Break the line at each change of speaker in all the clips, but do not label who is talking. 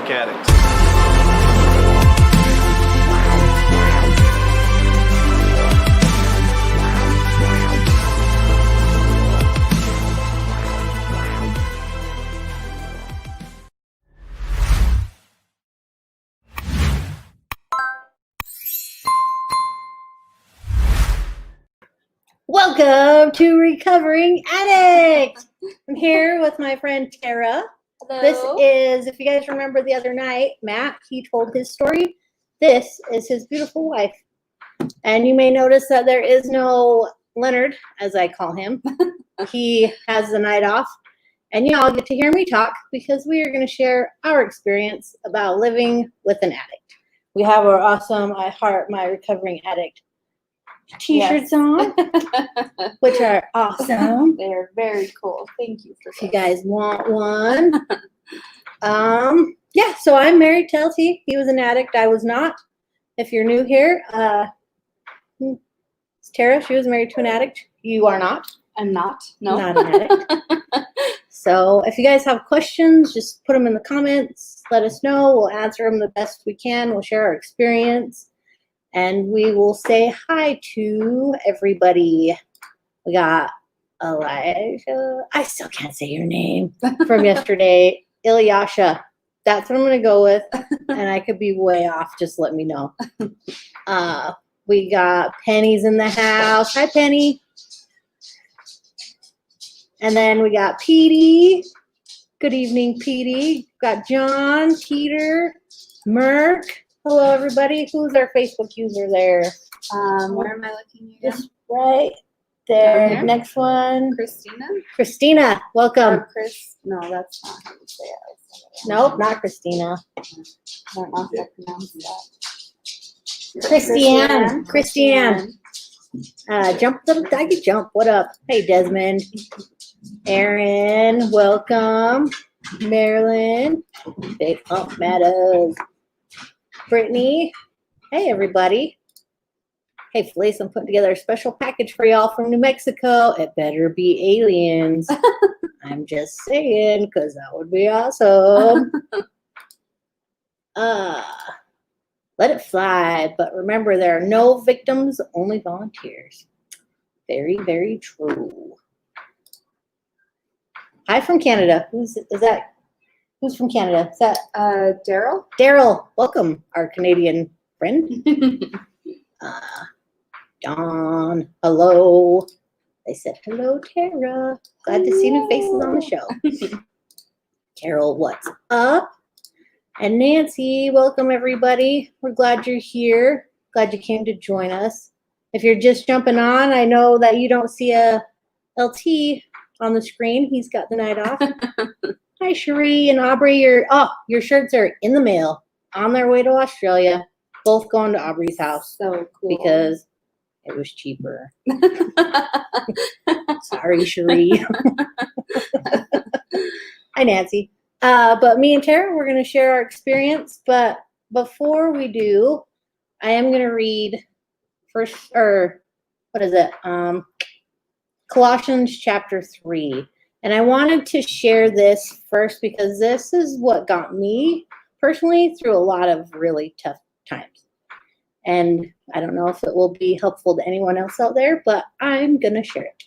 like addicts.
Welcome to Recovering Addict. I'm here with my friend Tara.
Hello.
This is, if you guys remember the other night, Matt, he told his story. This is his beautiful wife. And you may notice that there is no Leonard, as I call him. He has the night off. And y'all get to hear me talk because we are going to share our experience about living with an addict. We have our awesome I Heart My Recovering Addict t-shirts on, which are awesome.
They are very cool. Thank you for
if you guys want one. Yeah, so I'm married to LT. He was an addict. I was not. If you're new here, Tara, she was married to an addict. You are not.
I'm not. No.
Not an addict. So if you guys have questions, just put them in the comments. Let us know. We'll answer them the best we can. We'll share our experience. And we will say hi to everybody. We got Elijah. I still can't say your name from yesterday. Ilyasha. That's what I'm going to go with. And I could be way off. Just let me know. We got Penny's in the house. Hi, Penny. And then we got Petey. Good evening, Petey. Got John, Peter, Merck. Hello, everybody. Who's our Facebook user there?
Where am I looking again?
Just right there.
Here?
Next one.
Christina?
Christina, welcome.
Or Chris? No, that's not how you say it.
Nope, not Christina.
I don't know if I pronounced that.
Christiane. Jump, I can jump. What up? Hey, Desmond. Aaron, welcome. Marilyn. Big Pump Meadows. Brittany. Hey, everybody. Hey, Felice, I'm putting together a special package for y'all from New Mexico. It better be aliens. I'm just saying, because that would be awesome. Let it fly. But remember, there are no victims, only volunteers. Very, very true. Hi from Canada. Who's from Canada? Is that
Daryl?
Daryl? Welcome, our Canadian friend. Dawn, hello. They said, hello, Tara. Glad to see new faces on the show. Carol, what's up? And Nancy, welcome, everybody. We're glad you're here. Glad you came to join us. If you're just jumping on, I know that you don't see a LT on the screen. He's got the night off. Hi, Cherie and Aubrey. Your shirts are in the mail on their way to Australia. Both going to Aubrey's house.
So cool.
Because it was cheaper. Sorry, Cherie. Hi, Nancy. But me and Tara, we're going to share our experience. But before we do, I am going to read Colossians chapter 3. And I wanted to share this first because this is what got me personally through a lot of really tough times. And I don't know if it will be helpful to anyone else out there, but I'm going to share it.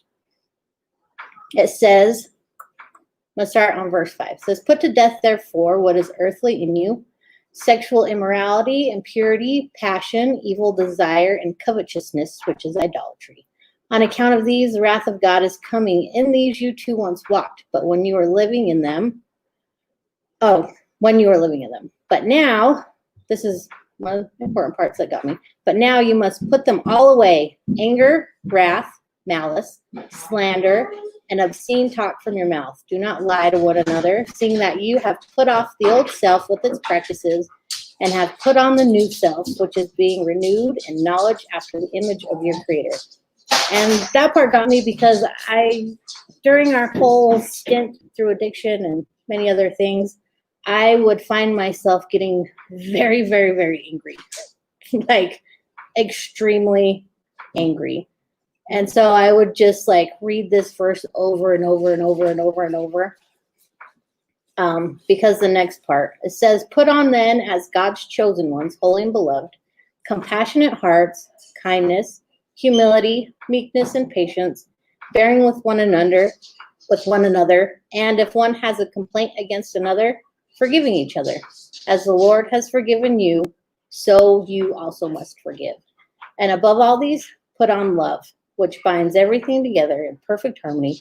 It says, let's start on verse 5. It says, put to death, therefore, what is earthly in you, sexual immorality, impurity, passion, evil desire, and covetousness, which is idolatry. On account of these, the wrath of God is coming. In these you too once walked, but when you were living in them. But now, this is one of the important parts that got me. But now you must put them all away. Anger, wrath, malice, slander, and obscene talk from your mouth. Do not lie to one another, seeing that you have put off the old self with its practices and have put on the new self, which is being renewed in knowledge after the image of your Creator. And that part got me because during our whole stint through addiction and many other things, I would find myself getting very, very, very angry, like extremely angry. And so I would just like read this verse over and over and over and over and over. because the next part, it says, put on then as God's chosen ones, holy and beloved, compassionate hearts, kindness, humility, meekness, and patience, bearing with one another, and if one has a complaint against another, forgiving each other. As the Lord has forgiven you, so you also must forgive. And above all these, put on love, which binds everything together in perfect harmony.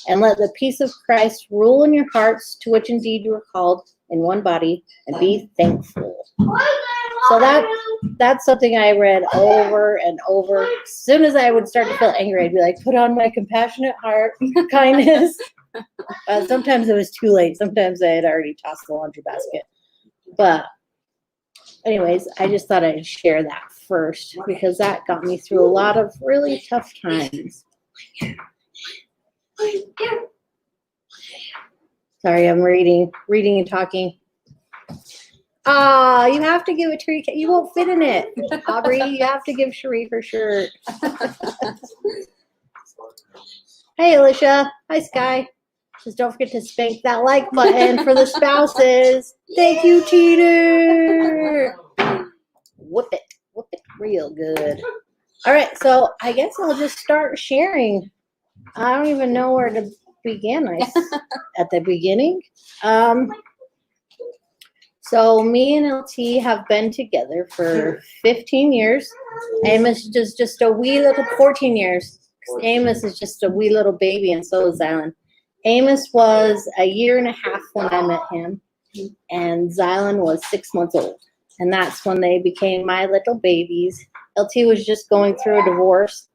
And let the peace of Christ rule in your hearts, to which indeed you are called in one body, and be thankful. So that's something I read over and over. As soon as I would start to feel angry, I'd be like, put on my compassionate heart, kindness. Sometimes it was too late. Sometimes I had already tossed the laundry basket. But anyways, I just thought I'd share that first because that got me through a lot of really tough times. Sorry, I'm reading and talking. You have to give it to her. You won't fit in it. Aubrey, you have to give Cherie her shirt. Hey, Alicia. Hi, Sky. Just don't forget to spank that like button for the spouses. Thank you, Teeter. Whoop it real good. All right, so I guess I'll just start sharing. I don't even know where to begin. At the beginning. So me and LT have been together for 15 years. Amos is just a wee little 14 years. Amos is just a wee little baby, and so is Zylan. Amos was a year and a half when I met him, and Zylan was 6 months old. And that's when they became my little babies. LT was just going through a divorce.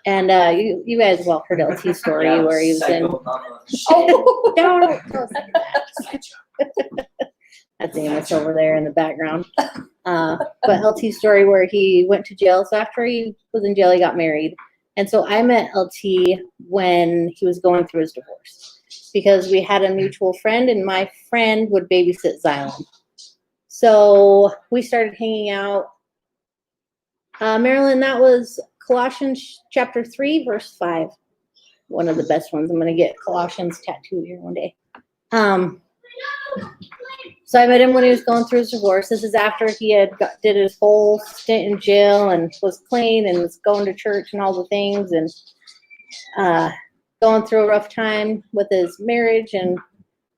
And you guys well heard LT's story where he was in. Oh, don't say that. That's Amos over there in the background. But LT's story where he went to jail. So after he was in jail, he got married. And so I met LT when he was going through his divorce because we had a mutual friend, and my friend would babysit Zylan. So we started hanging out. Marilyn, that was Colossians chapter 3, verse 5. One of the best ones. I'm going to get Colossians tattooed here one day. So I met him when he was going through his divorce. This is after he had did his whole stint in jail and was clean and was going to church and all the things and going through a rough time with his marriage. And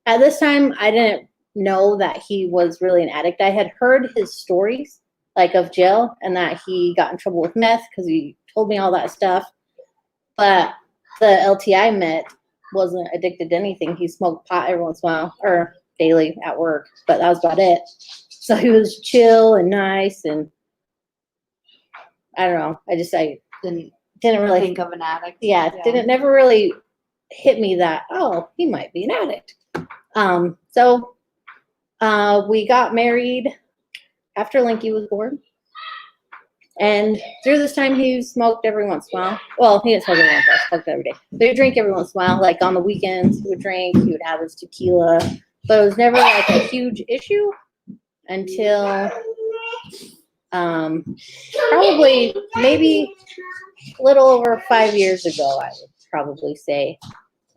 at this time, I didn't know that he was really an addict. I had heard his stories, like of jail, and that he got in trouble with meth because he told me all that stuff. But the LT I met wasn't addicted to anything. He smoked pot every once in a while, or daily at work, but that was about it. So he was chill and nice, and I don't know. I didn't really
think of an addict.
Yeah, didn't never really hit me that, oh, he might be an addict. So we got married after Linky was born. And through this time, he smoked every once in a while. Well, he didn't smoke every once in a while. He smoked every day. But he would drink every once in a while. Like on the weekends, he would drink. He would have his tequila. But it was never like a huge issue until probably maybe a little over 5 years ago, I would probably say,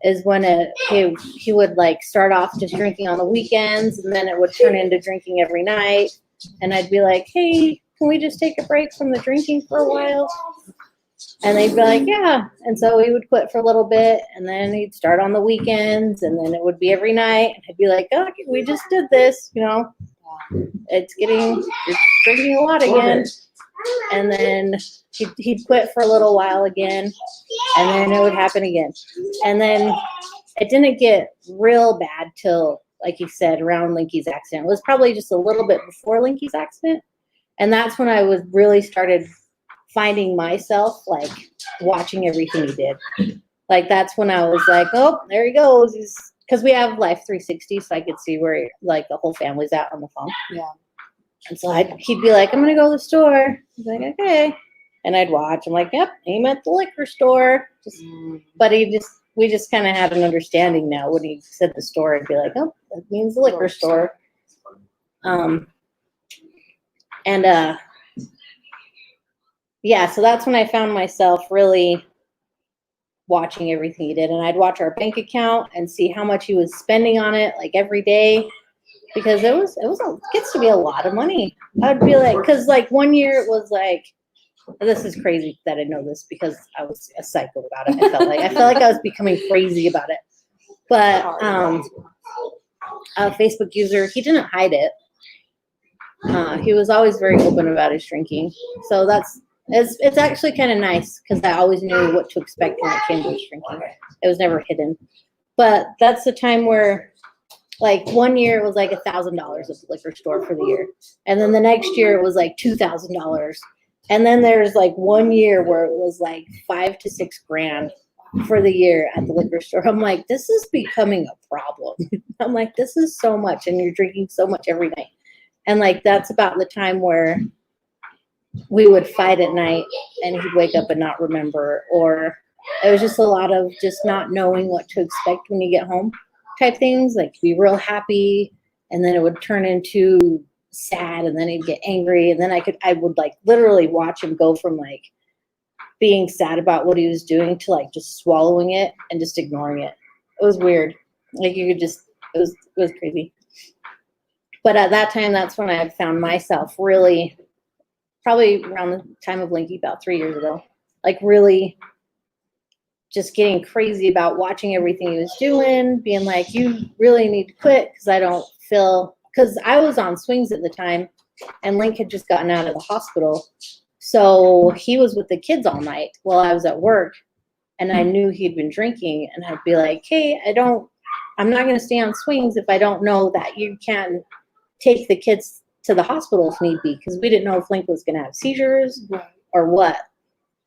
is when he would like start off just drinking on the weekends, and then it would turn into drinking every night. And I'd be like, hey, can we just take a break from the drinking for a while? And they'd be like, yeah. And so he would quit for a little bit, and then he'd start on the weekends, and then it would be every night. I'd be like, oh, we just did this, you're drinking a lot again. And then he'd quit for a little while again, and then it would happen again. And then it didn't get real bad till, like you said, around Linky's accident. It was probably just a little bit before Linky's accident. And that's when I was really started finding myself, like, watching everything he did. Like, that's when I was like, oh, there he goes. Because we have Life 360, so I could see where, like, the whole family's at on the phone.
Yeah.
And so he'd be like, I'm going to go to the store. I'd be like, okay. And I'd watch. I'm like, yep, I'm at the liquor store. But we just kind of had an understanding now. When he said the store, I'd be like, oh, that means the liquor store. Yeah, so that's when I found myself really watching everything he did. And I'd watch our bank account and see how much he was spending on it, like every day, because it gets to be a lot of money. I'd be like, because like one year it was like, this is crazy that I know this because I was a psycho about it. I felt like I was becoming crazy about it. But a Facebook user, he didn't hide it. He was always very open about his drinking. So it's actually kind of nice because I always knew what to expect when it came to his drinking. It was never hidden. But that's the time where, like, one year it was like $1,000 at the liquor store for the year. And then the next year it was like $2,000. And then there's like 1 year where it was like $5,000 to $6,000 for the year at the liquor store. I'm like, this is becoming a problem. I'm like, this is so much, and you're drinking so much every night. And like, that's about the time where we would fight at night and he'd wake up and not remember, or it was just a lot of just not knowing what to expect when you get home type things, like be real happy, and then it would turn into sad, and then he'd get angry, and then I would like literally watch him go from like being sad about what he was doing to like just swallowing it and just ignoring it. It was weird. Like you could just, it was crazy. But at that time, that's when I found myself really, probably around the time of Linky, about 3 years ago, like really just getting crazy about watching everything he was doing, being like, you really need to quit because I don't feel, because I was on swings at the time and Link had just gotten out of the hospital. So he was with the kids all night while I was at work, and I knew he'd been drinking, and I'd be like, hey, I'm not going to stay on swings if I don't know that you can take the kids to the hospital if need be, because we didn't know if Link was going to have seizures or what.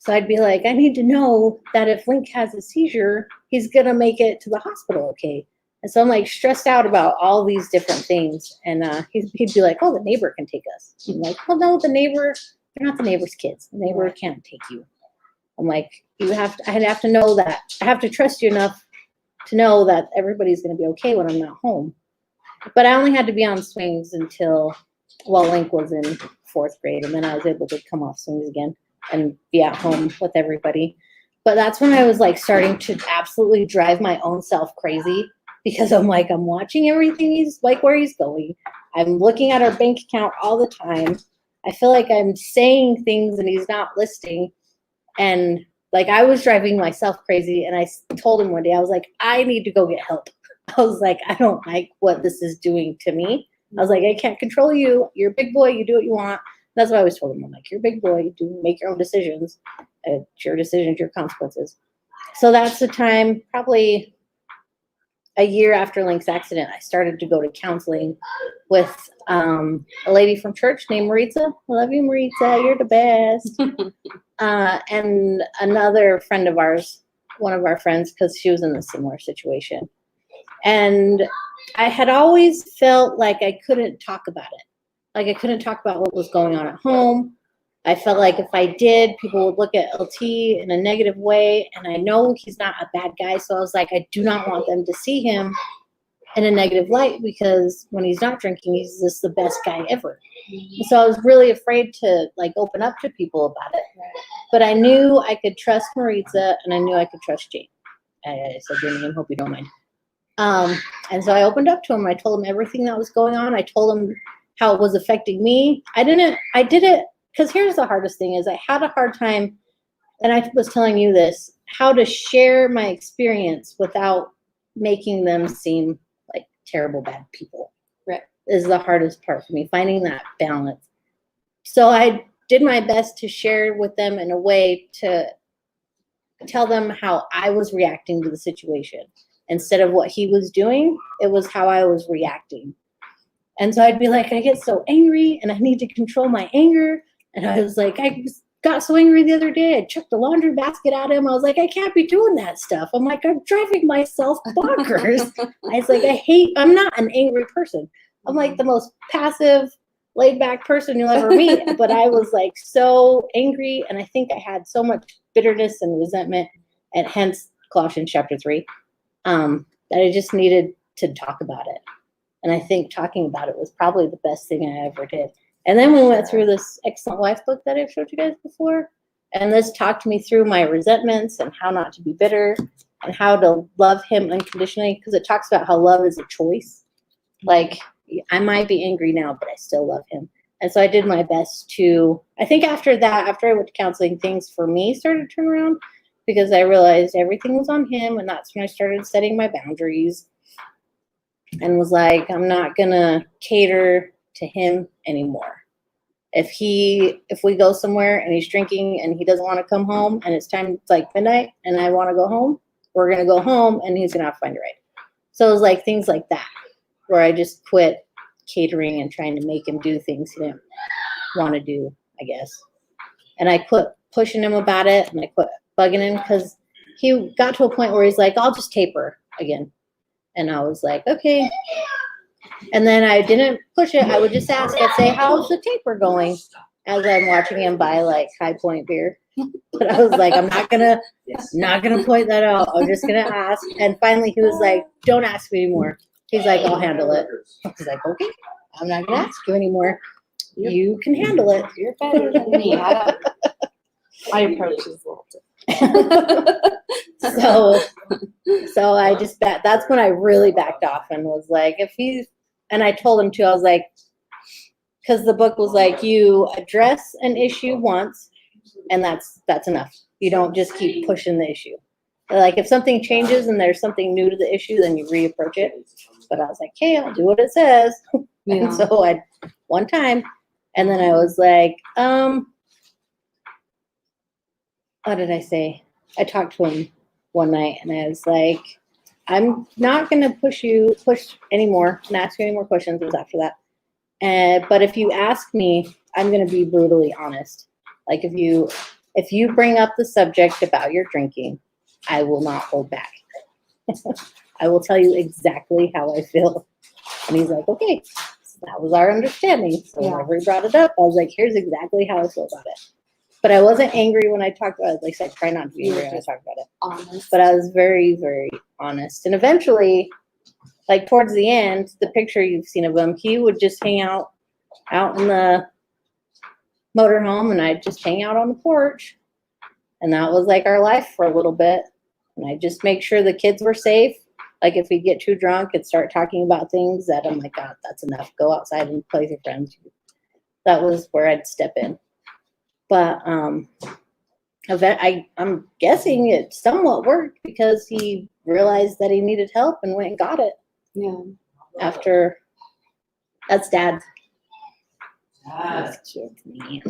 So I'd be like, I need to know that if Link has a seizure, he's going to make it to the hospital okay. And so I'm like stressed out about all these different things. And he'd be like, oh, the neighbor can take us. I'm like, well, no, they're not the neighbor's kids. The neighbor can't take you. I'm like, I'd have to know that. I have to trust you enough to know that everybody's going to be okay when I'm not home. But I only had to be on swings until, Link was in 4th grade. And then I was able to come off swings again and be at home with everybody. But that's when I was like starting to absolutely drive my own self crazy, because I'm like, I'm watching everything he's like, where he's going. I'm looking at our bank account all the time. I feel like I'm saying things and he's not listening. And like, I was driving myself crazy. And I told him one day, I was like, I need to go get help. I was like, I don't like what this is doing to me. I was like, I can't control you. You're a big boy. You do what you want. That's what I always told him. I'm like, you're a big boy. You make your own decisions. It's your decisions, your consequences. So that's the time, probably a year after Link's accident, I started to go to counseling with a lady from church named Maritza. I love you, Maritza. You're the best. And another friend of ours, one of our friends, because she was in a similar situation. And I had always felt like I couldn't talk about it. Like I couldn't talk about what was going on at home. I felt like if I did, people would look at LT in a negative way. And I know he's not a bad guy. So I was like, I do not want them to see him in a negative light, because when he's not drinking, he's just the best guy ever. So I was really afraid to like open up to people about it. But I knew I could trust Maritza, and I knew I could trust Jane. I said your name, hope you don't mind. And so I opened up to him. I told him everything that was going on. I told him how it was affecting me. I did it because here's the hardest thing is I had a hard time, and I was telling you this, how to share my experience without making them seem like terrible, bad people.
Right.
Is the hardest part for me, finding that balance. So I did my best to share with them in a way to tell them how I was reacting to the situation. Instead of what he was doing, it was how I was reacting. And so I'd be like, I get so angry and I need to control my anger. And I was like, I got so angry the other day. I chucked the laundry basket at him. I was like, I can't be doing that stuff. I'm like, I'm driving myself bonkers. I was like, I'm not an angry person. I'm like the most passive, laid back person you'll ever meet. But I was like so angry. And I think I had so much bitterness and resentment, and hence Colossians chapter 3, that I just needed to talk about it. And I think talking about it was probably the best thing I ever did. And then we went through this Excellent Wife book that I've showed you guys before. And this talked me through my resentments and how not to be bitter and how to love him unconditionally, because it talks about how love is a choice. Like, I might be angry now, but I still love him. And so I did my best to, I think after that, after I went to counseling, things for me started to turn around, because I realized everything was on him. And that's when I started setting my boundaries and was like, I'm not going to cater to him anymore. If we go somewhere and he's drinking and he doesn't want to come home and it's like midnight and I want to go home, we're going to go home and he's going to have to find a ride. So it was like things like that, where I just quit catering and trying to make him do things he didn't want to do, I guess. And I quit pushing him about it, and I quit bugging him, because he got to a point where he's like, I'll just taper again. And I was like, okay. And then I didn't push it. I would just ask, I'd say, how's the taper going? As I'm watching him buy like High Point beer. But I was like, I'm not gonna point that out. I'm just gonna ask. And finally he was like, don't ask me anymore. He's like, I'll handle it. I was like, okay, I'm not gonna ask you anymore. You can handle it.
You're better than me. My approach is a little different.
So I just that's when I really backed off and was like, and I told him too, I was like, because the book was like, you address an issue once and that's enough. You don't just keep pushing the issue. Like, if something changes and there's something new to the issue, then you reapproach it. But I was like, hey, I'll do what it says.
Yeah.
And so one time, and then I was like, what did I say? I talked to him one night and I was like, I'm not going to push anymore and ask you any more questions. It was after that. But if you ask me, I'm going to be brutally honest. Like, if you bring up the subject about your drinking, I will not hold back. I will tell you exactly how I feel. And he's like, okay. So that was our understanding. So whenever he brought it up, I was like, here's exactly how I feel about it. But I wasn't angry when I talked about it. Like I said, try not to be angry when I talk about it.
Honest.
But I was very, very honest. And eventually, like towards the end, the picture you've seen of him, he would just hang out in the motorhome, and I'd just hang out on the porch. And that was like our life for a little bit. And I just make sure the kids were safe. Like, if we get too drunk and start talking about things that I'm like, God, that's enough. Go outside and play with your friends. That was where I'd step in. But I'm guessing it somewhat worked, because he realized that he needed help and went and got it.
Yeah.
After, that's Dad. That's cute, man.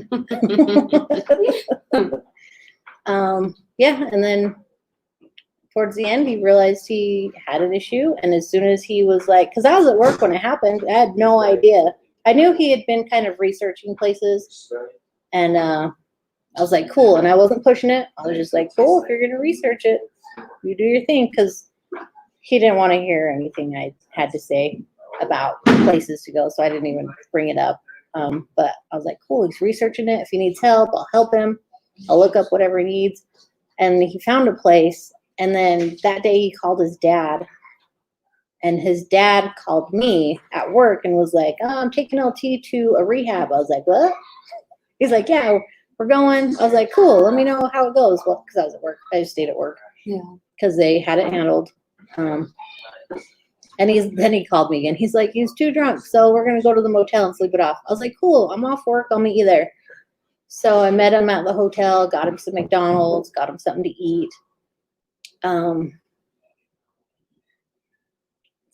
Yeah, and then towards the end, he realized he had an issue. And as soon as he was like, because I was at work when it happened, I had no idea. I knew he had been kind of researching places, and I was like, cool. And I wasn't pushing it. I was just like, cool, if you're going to research it, you do your thing. Because he didn't want to hear anything I had to say about places to go. So I didn't even bring it up. But I was like, cool, he's researching it. If he needs help, I'll help him. I'll look up whatever he needs. And he found a place. And then that day he called his dad. And his dad called me at work and was like, oh, I'm taking LT to a rehab. I was like, what? He's like, yeah, we're going. I was like, cool, let me know how it goes. Well, because I was at work. I just stayed at work.
Yeah.
Because they had it handled. And then he called me again. He's like, he's too drunk, so we're going to go to the motel and sleep it off. I was like, cool, I'm off work. I'll meet you there. So I met him at the hotel, got him some McDonald's, got him something to eat. Sorry,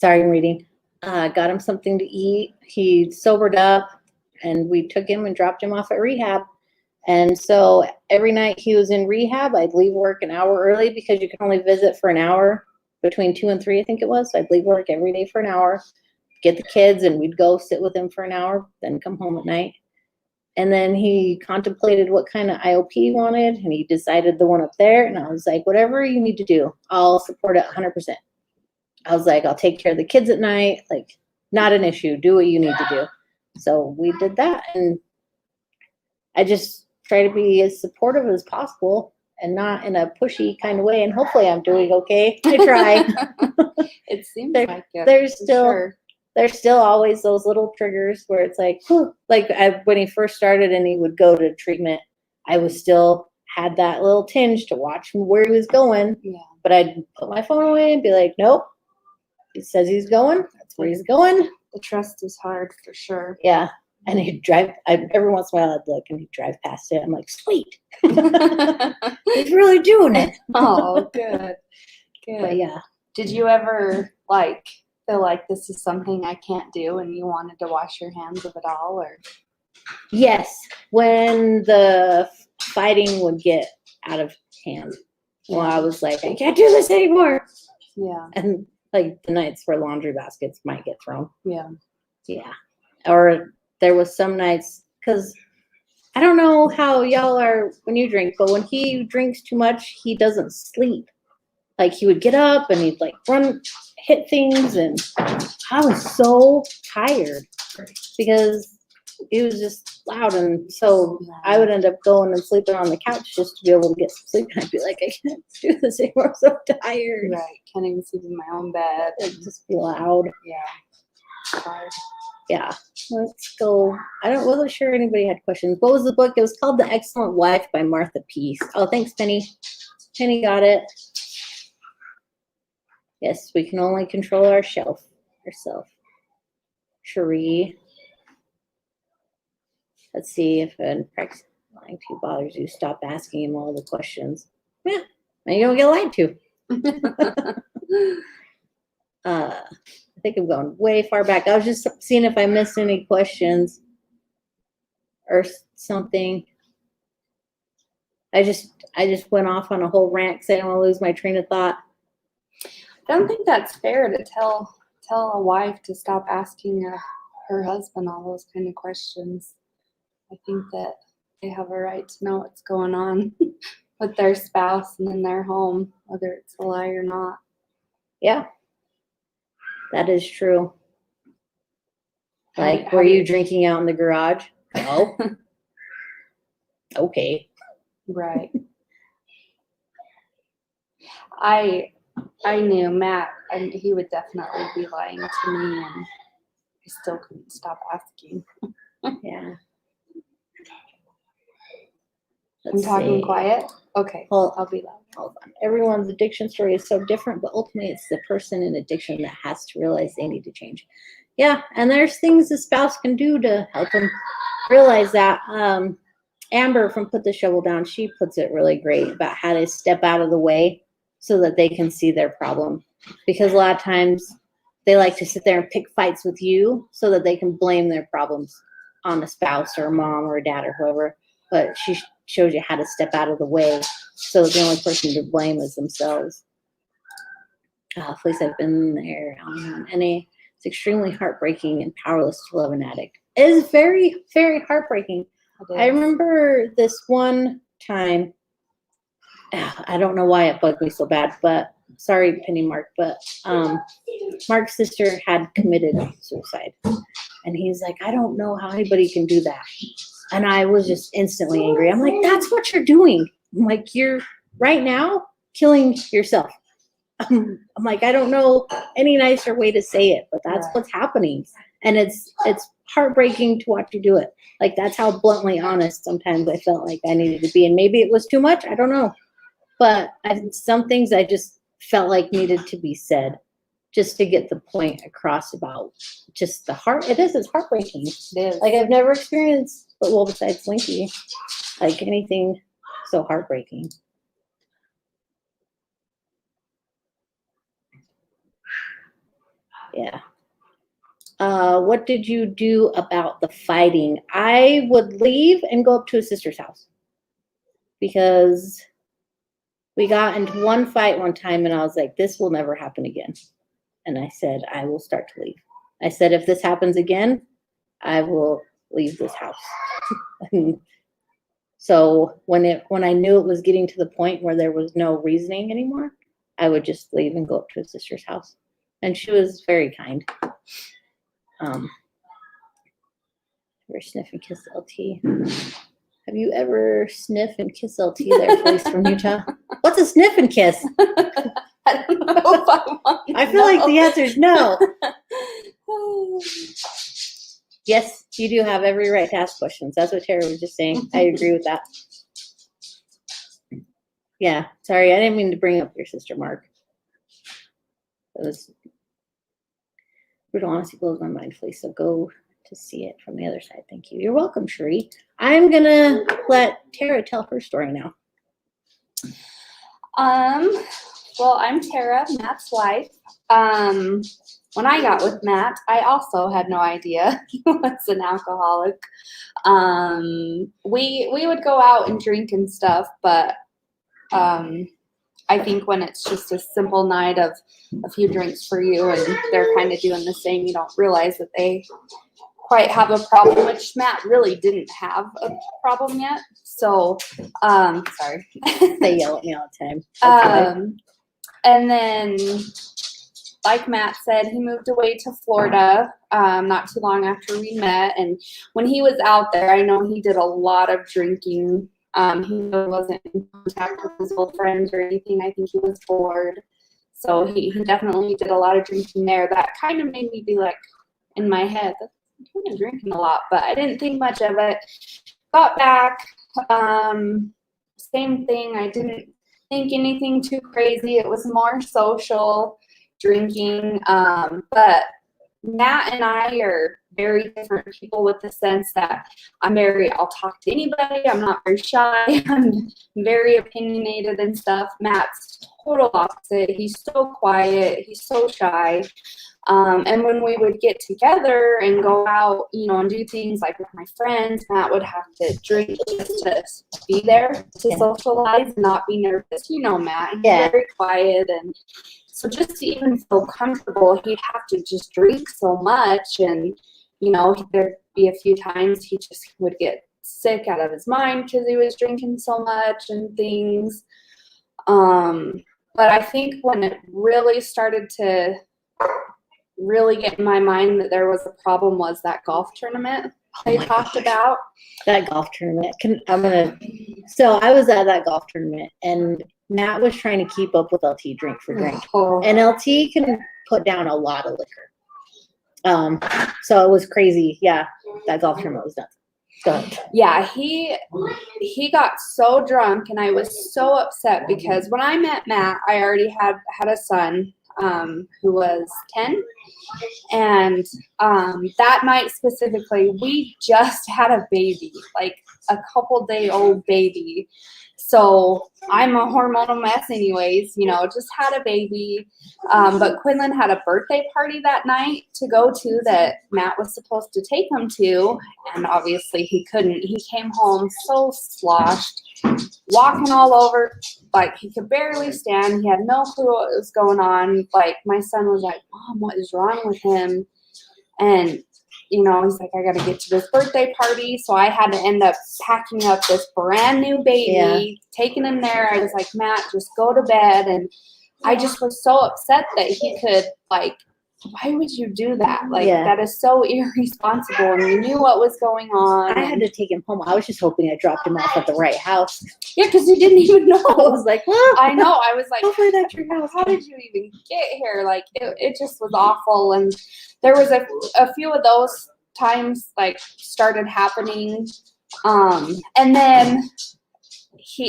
I'm reading. Got him something to eat. He sobered up, and we took him and dropped him off at rehab. And so every night he was in rehab, I'd leave work an hour early, because you can only visit for an hour between 2 and 3, I think it was. So I'd leave work every day for an hour, get the kids, and we'd go sit with him for an hour, then come home at night. And then he contemplated what kind of IOP he wanted, and he decided the one up there. And I was like, whatever you need to do, I'll support it 100%. I was like, I'll take care of the kids at night. Like, not an issue. Do what you need to do. So we did that. And I just try to be as supportive as possible and not in a pushy kind of way. And hopefully I'm doing okay. I try.
It seems like it.
There's still always those little triggers where it's like, whew. Like when he first started and he would go to treatment, I was still had that little tinge to watch where he was going.
Yeah.
But I'd put my phone away and be like, nope. He says he's going. That's where he's going.
The trust is hard for sure.
Yeah. And he'd drive. Every once in a while, I'd look and he'd drive past it. I'm like, sweet. He's really doing it.
Oh, good. Good.
But yeah.
Did you ever like feel like this is something I can't do and you wanted to wash your hands of it all, or?
Yes. When the fighting would get out of hand. Well, I was like, I can't do this anymore.
Yeah.
And like the nights where laundry baskets might get thrown.
Yeah.
Yeah. Or there was some nights, because I don't know how y'all are when you drink, but when he drinks too much, he doesn't sleep. Like he would get up and he'd like run, hit things. And I was so tired because it was just loud. And so I would end up going and sleeping on the couch just to be able to get some sleep. And I'd be like, I can't do this anymore. I'm so tired.
Right. Can't even sleep in my own bed.
It'd just be loud.
Yeah. It's hard.
Yeah. Let's go. Wasn't sure anybody had questions. What was the book? It was called The Excellent Wife by Martha Peace. Oh, thanks, Penny. Penny got it. Yes, we can only control ourself. Cherie. Let's see if practice lying to bothers you. Stop asking him all the questions. Yeah, now you don't get lied to. I think I'm going way far back. I was just seeing if I missed any questions or something. I just went off on a whole rant because I don't want to lose my train of thought.
I don't think that's fair to tell a wife to stop asking her husband all those kind of questions. I think that they have a right to know what's going on with their spouse and in their home, whether it's a lie or not.
Yeah, that is true. Like, were you drinking out in the garage? No. Okay. Right.
I knew Matt, and he would definitely be lying to me, and I still couldn't stop asking.
Yeah.
I'm talking quiet? Okay.
Well,
I'll be loud.
Hold on. Everyone's addiction story is so different, but ultimately it's the person in addiction that has to realize they need to change. Yeah, and there's things the spouse can do to help them realize that. Amber from Put the Shovel Down, she puts it really great about how to step out of the way so that they can see their problem. Because a lot of times they like to sit there and pick fights with you so that they can blame their problems on a spouse or a mom or a dad or whoever. But she shows you how to step out of the way so the only person to blame is themselves. Please, I've been there. It's extremely heartbreaking and powerless to love an addict. It is very, very heartbreaking. I remember this one time, I don't know why it bugged me so bad, but sorry, Penny Mark, but Mark's sister had committed suicide. And he's like, I don't know how anybody can do that. And I was just instantly angry. I'm like, that's what you're doing. I'm like, you're right now killing yourself. I'm like, I don't know any nicer way to say it, but that's what's happening. And it's heartbreaking to watch you do it. Like, that's how bluntly honest sometimes I felt like I needed to be. And maybe it was too much. I don't know. But some things I just felt like needed to be said just to get the point across about just the heart. It's heartbreaking.
It is.
Like, I've never experienced, well, besides Linky, like anything so heartbreaking. Yeah. What did you do about the fighting? I would leave and go up to his sister's house because we got into one fight one time and I was like, this will never happen again. And I said, I will start to leave. I said, if this happens again, I will leave this house. So when I knew it was getting to the point where there was no reasoning anymore, I would just leave and go up to his sister's house. And she was very kind. Ever sniff and kiss LT? Have you ever sniff and kiss LT there, Felice from Utah? What's a sniff and kiss?
I don't know if I want to
I feel like the answer is no. Yes, you do have every right to ask questions. That's what Tara was just saying. I agree with that. Yeah, sorry, I didn't mean to bring up your sister, Mark. It was brutal honesty blows my mind, please. So go to see it from the other side. Thank you. You're welcome, Sheree. I'm gonna let Tara tell her story now.
Well, I'm Tara, Matt's wife. When I got with Matt, I also had no idea he was an alcoholic. We would go out and drink and stuff, but I think when it's just a simple night of a few drinks for you and they're kind of doing the same, you don't realize that they quite have a problem, which Matt really didn't have a problem yet. So, sorry.
They yell at me all the time.
And then, like Matt said, he moved away to Florida not too long after we met. And when he was out there, I know he did a lot of drinking. He wasn't in contact with his old friends or anything. I think he was bored. So he definitely did a lot of drinking there. That kind of made me be like, in my head, he's been drinking a lot, but I didn't think much of it. Got back, same thing. I didn't think anything too crazy. It was more social drinking. But Matt and I are very different people with the sense that I'll talk to anybody. I'm not very shy. I'm very opinionated and stuff. Matt's total opposite. He's so quiet. He's so shy. And when we would get together and go out, and do things like with my friends, Matt would have to drink just to be there, to socialize, and not be nervous. Matt, he's very quiet. And so just to even feel comfortable, he'd have to just drink so much. And, there'd be a few times he just would get sick out of his mind because he was drinking so much and things. But I think when it really started to really get in my mind that there was a problem was that golf tournament they talked about.
That golf tournament. So I was at that golf tournament and Matt was trying to keep up with LT drink for drink.
Oh.
And LT can put down a lot of liquor. So it was crazy. Yeah, that golf tournament was nuts. Go ahead.
Yeah, he got so drunk and I was so upset because when I met Matt, I already had a son who was 10. And that night specifically, we just had a baby, like a couple-day-old baby. So I'm a hormonal mess anyways, just had a baby. But Quinlan had a birthday party that night to go to that Matt was supposed to take him to. And obviously he couldn't. He came home so sloshed, walking all over, like he could barely stand. He had no clue what was going on. Like my son was like, "Mom, what is wrong with him?" And he's like, "I got to get to this birthday party." So I had to end up packing up this brand new baby, taking him there. I was like, "Matt, just go to bed." And I just was so upset that he could, why would you do that? That is so irresponsible. And you knew what was going on.
I had to take him home. I was just hoping I dropped him off at the right house.
Yeah, because you didn't even know.
I was like, well,
I know. I was like,
hopefully that's your house.
How did you even get here? It just was awful. And there was a few of those times started happening. And then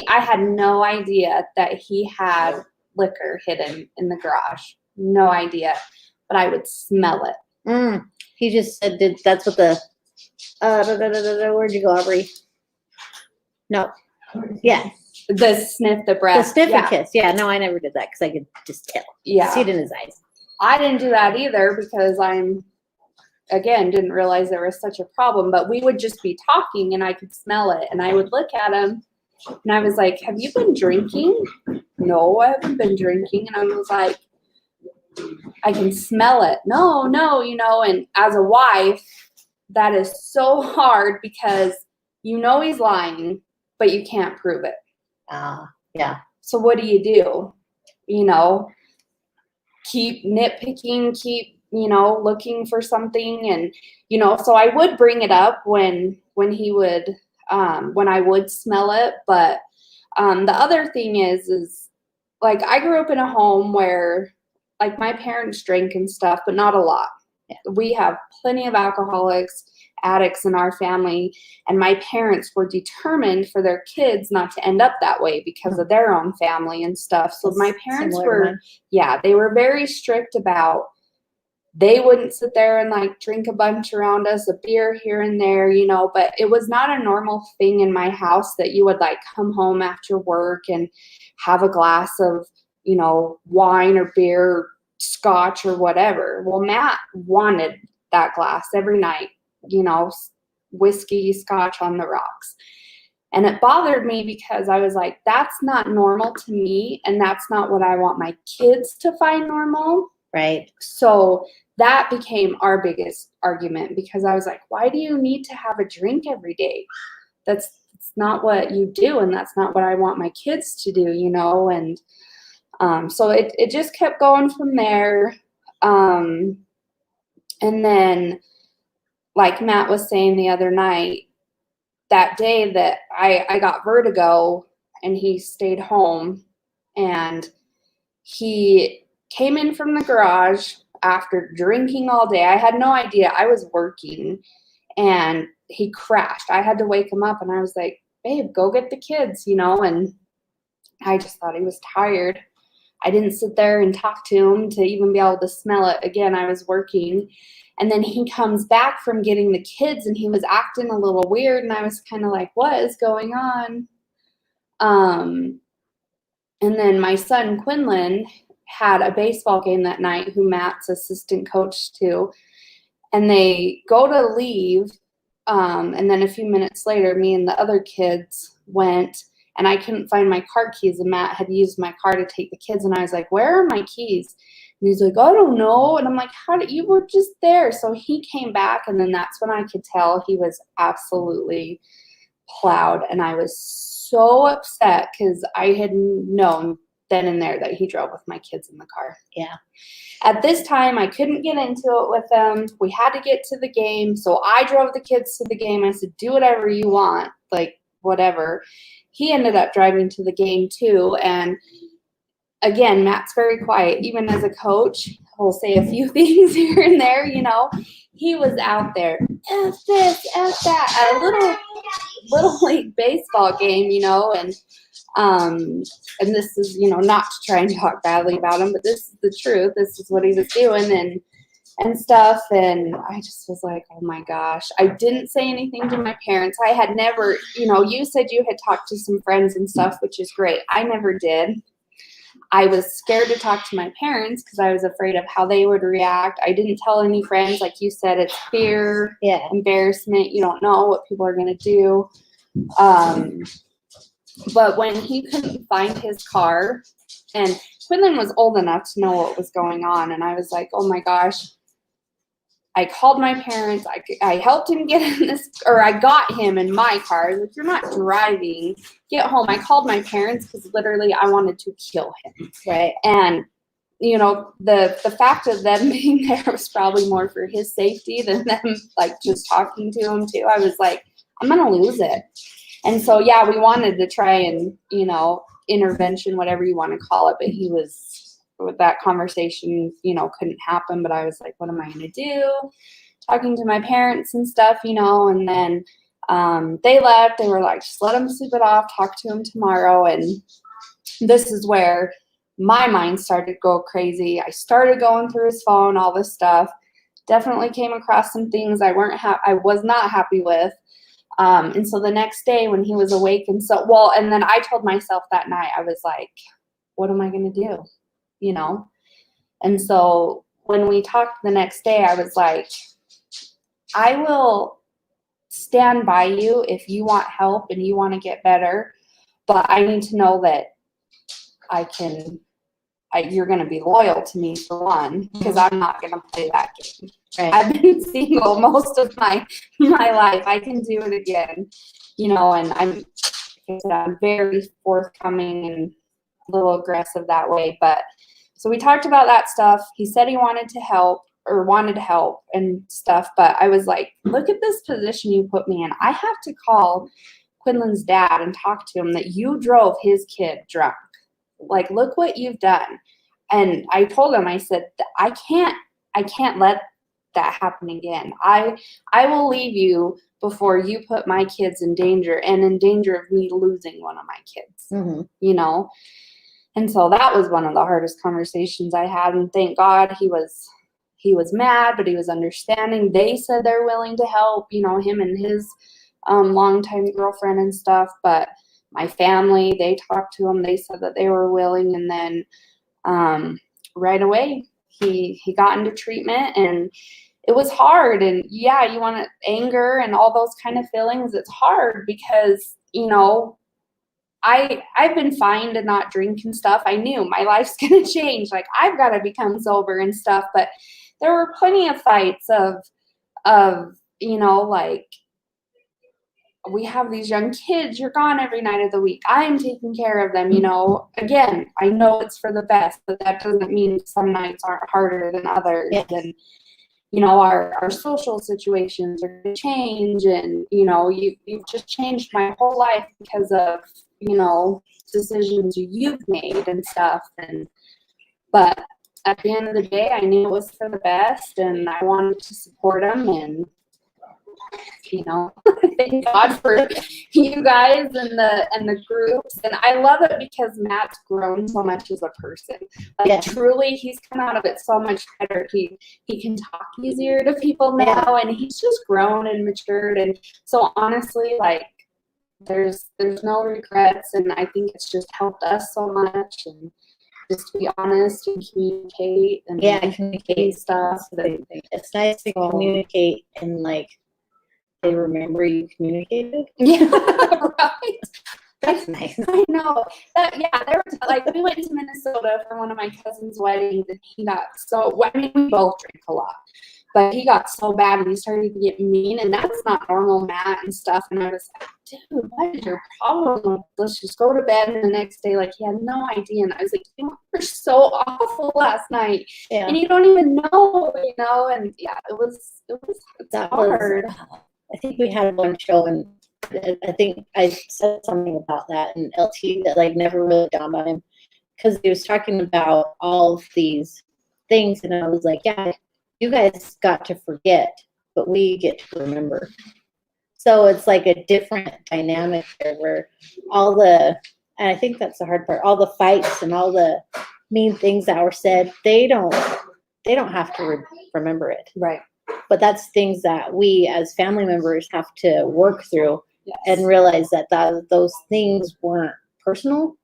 I had no idea that he had liquor hidden in the garage. No idea. But I would smell it.
He just said, that's what the, where'd you go, Aubrey? No. Yeah.
The sniff, the breath.
The sniff and kiss. Yeah, no, I never did that because I could just tell.
Yeah.
See it in his eyes.
I didn't do that either because didn't realize there was such a problem. But we would just be talking and I could smell it. And I would look at him and I was like, "Have you been drinking?" "No, I haven't been drinking." And I was like, "I can smell it." No, and as a wife, that is so hard because he's lying, but you can't prove it.
Yeah.
So what do? Keep nitpicking, keep, looking for something. And, so I would bring it up when he would, when I would smell it. But the other thing is I grew up in a home where my parents drank and stuff, but not a lot. We have plenty of alcoholics. addicts in our family, and my parents were determined for their kids not to end up that way because of their own family and stuff. So my parents were, they were very strict about, they wouldn't sit there and like drink a bunch around us, a beer here and there, you know, but it was not a normal thing in my house that you would like come home after work and have a glass of, you know, wine or beer, scotch or whatever. Well, Matt wanted that glass every night, you know, whiskey, scotch on the rocks. And it bothered me because I was like, that's not normal to me. And that's not what I want my kids to find normal.
Right.
So that became our biggest argument, because I was like, why do you need to have a drink every day? That's not what you do. And that's not what I want my kids to do, you know? And so it just kept going from there. And then, like Matt was saying the other night, that day that I got vertigo and he stayed home, and he came in from the garage after drinking all day. I had no idea. I was working, and he crashed. I had to wake him up, and I was like, babe, go get the kids, you know? And I just thought he was tired. I didn't sit there and talk to him to even be able to smell it. Again, I was working. And then he comes back from getting the kids, and he was acting a little weird. And I was kind of like, what is going on? And then my son, Quinlan, had a baseball game that night, who Matt's assistant coach to. And they go to leave. And then a few minutes later, me and the other kids went, and I couldn't find my car keys, and Matt had used my car to take the kids. And I was like, where are my keys? And he's like, I don't know. And I'm like, how did you were just there? So he came back, and then that's when I could tell he was absolutely plowed. And I was so upset because I had known then and there that he drove with my kids in the car.
Yeah.
At this time, I couldn't get into it with them. We had to get to the game. So I drove the kids to the game. I said, do whatever you want, like whatever. He ended up driving to the game too. And again, Matt's very quiet. Even as a coach, he'll say a few things here and there, you know. He was out there, F this, F that, at a little league baseball game, you know. And this is, you know, not to try and talk badly about him, but this is the truth. This is what he was doing and stuff. And I just was like, oh my gosh. I didn't say anything to my parents. I had never, you know, you said you had talked to some friends and stuff, which is great. I never did. I was scared to talk to my parents because I was afraid of how they would react. I didn't tell any friends. Like you said, it's fear, embarrassment. You don't know what people are going to do. But when he couldn't find his car, and Quinlan was old enough to know what was going on, and I was like, oh my gosh. I called my parents. I helped him get in this, or I got him in my car. If you're not driving, get home. I called my parents because literally I wanted to kill him.
Right.
And, you know, the fact of them being there was probably more for his safety than them, like, just talking to him, too. I was like, I'm going to lose it. And so, yeah, we wanted to try and, you know, intervention, whatever you want to call it. But he was, with that conversation, you know, couldn't happen. But I was like, what am I going to do? Talking to my parents and stuff, you know. And then they left. They were like, just let him sleep it off. Talk to him tomorrow. And this is where my mind started to go crazy. I started going through his phone, all this stuff. Definitely came across some things I was not happy with. And so the next day when he was awake, and then I told myself that night, I was like, what am I going to do? You know? And so when we talked the next day, I was like, I will stand by you if you want help and you want to get better, but I need to know that you're going to be loyal to me, for one, because I'm not going to play that game. Right. I've been single most of my life. I can do it again, you know, and I'm very forthcoming and a little aggressive that way. But so we talked about that stuff. He said he wanted to help and stuff, but I was like, look at this position you put me in. I have to call Quinlan's dad and talk to him that you drove his kid drunk. Like, look what you've done. And I told him, I said, I can't let that happen again. I will leave you before you put my kids in danger and in danger of me losing one of my kids, you know? And so that was one of the hardest conversations I had. And thank God he was mad, but he was understanding. They said they're willing to help, you know, him and his longtime girlfriend and stuff. But my family, they talked to him. They said that they were willing. And then right away, he got into treatment, and it was hard. And yeah, you want anger and all those kind of feelings. It's hard because, you know, I've been fine to not drink and stuff. I knew my life's going to change. Like, I've got to become sober and stuff. But there were plenty of fights of, you know, like, we have these young kids. You're gone every night of the week. I'm taking care of them, you know. Again, I know it's for the best, but that doesn't mean some nights aren't harder than others.
Yes.
And, you know, our social situations are going to change. And, you know, you've just changed my whole life because of, you know, decisions you've made and stuff. But at the end of the day, I knew it was for the best, and I wanted to support him. And, you know, thank God for you guys and the groups. And I love it because Matt's grown so much as a person. Like,
Yeah.
truly, he's come out of it so much better. He can talk easier to people now, and he's just grown and matured. And so honestly, like, there's no regrets, and I think it's just helped us so much. And just to be honest and communicate and
communicate
stuff.
It's nice to communicate, and like, they remember you communicated.
Yeah, right.
That's nice.
I know. There was, like, we went to Minnesota for one of my cousin's weddings, and he got so, I mean, we both drink a lot, but he got so bad and he started to get mean, and that's not normal, Matt, and stuff. And I was like, dude, what is your problem? Let's just go to bed. And the next day, like, he had no idea. And I was like, you were so awful last night.
Yeah.
And you don't even know, you know? And yeah, it's hard.
I think we had one show, and I think I said something about that in LT that like never really dawned on him, because he was talking about all of these things, and I was like, yeah, you guys got to forget, but we get to remember. So it's like a different dynamic there, where and I think that's the hard part, all the fights and all the mean things that were said, they don't have to remember it.
Right.
But that's things that we as family members have to work through.
Yes.
And realize that those things weren't personal.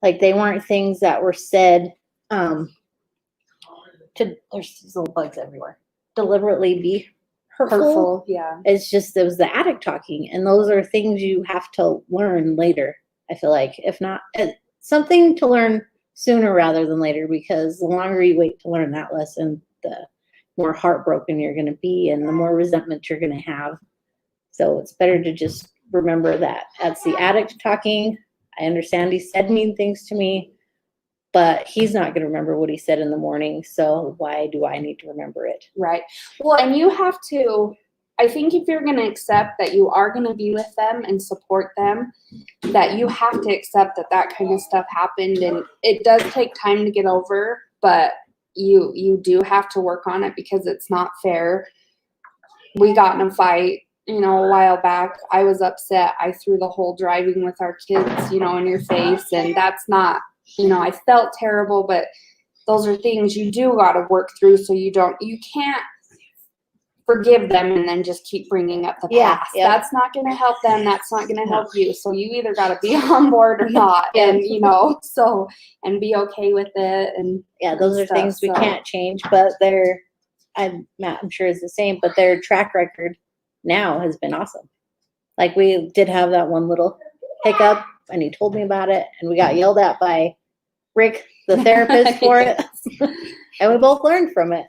Like, they weren't things that were said there's these little bugs everywhere, deliberately be hurtful.
Yeah.
It's just, it was the addict talking. And those are things you have to learn later, I feel like. If not, something to learn sooner rather than later, because the longer you wait to learn that lesson, the more heartbroken you're going to be, and the more resentment you're going to have. So it's better to just remember that that's the addict talking. I understand he said mean things to me, but he's not going to remember what he said in the morning. So why do I need to remember it?
Right. Well, and you have to, I think if you're going to accept that you are going to be with them and support them, that you have to accept that kind of stuff happened. And it does take time to get over, but you do have to work on it, because it's not fair. We got in a fight, you know, a while back. I was upset. I threw the whole driving with our kids, you know, in your face. And that's not, you know, I felt terrible, but those are things you do got to work through. So you can't forgive them and then just keep bringing up the past.
Yeah.
That's not going to help them. That's not going to help you. So you either got to be on board or not. And, you know, and be okay with it. And
those are things we can't change, but I'm sure it's the same, but their track record now has been awesome. Like, we did have that one little hiccup, and he told me about it, and we got yelled at by Rick, the therapist, for it. And we both learned from it.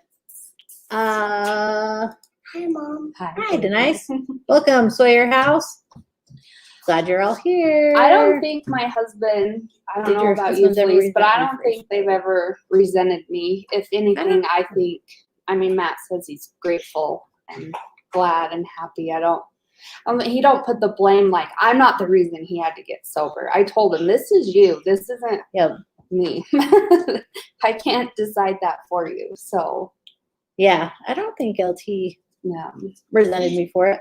Hi, Mom. Hi, Denise. Welcome, Sawyer House. Glad you're all here.
I don't think my husband, I don't know about you, Feliz, but I don't think they've ever resented me. If anything, I think, Matt says he's grateful and glad and happy. He don't put the blame, like, I'm not the reason he had to get sober. I told him, this is you. This isn't me. I can't decide that for you. So
Yeah, I don't think LT
Yeah.
resented me for it.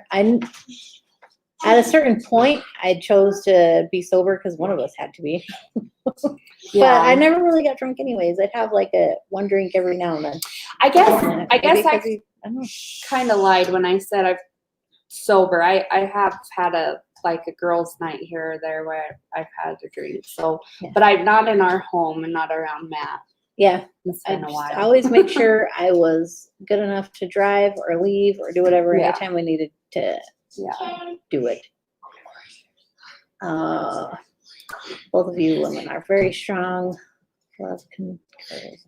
At a certain point, I chose to be sober because one of us had to be. But I never really got drunk anyways. I'd have like one drink every now and then.
I guess
I don't know.
kind of lied when I said I'm sober. I have had a girls' night here or there where I've had a drink. So,
Yeah.
but I'm not in our home and not around Matt.
Yeah.
It's been a while.
I always make sure I was good enough to drive or leave or do whatever anytime we needed to do it. Both of you women are very strong. Love concurs.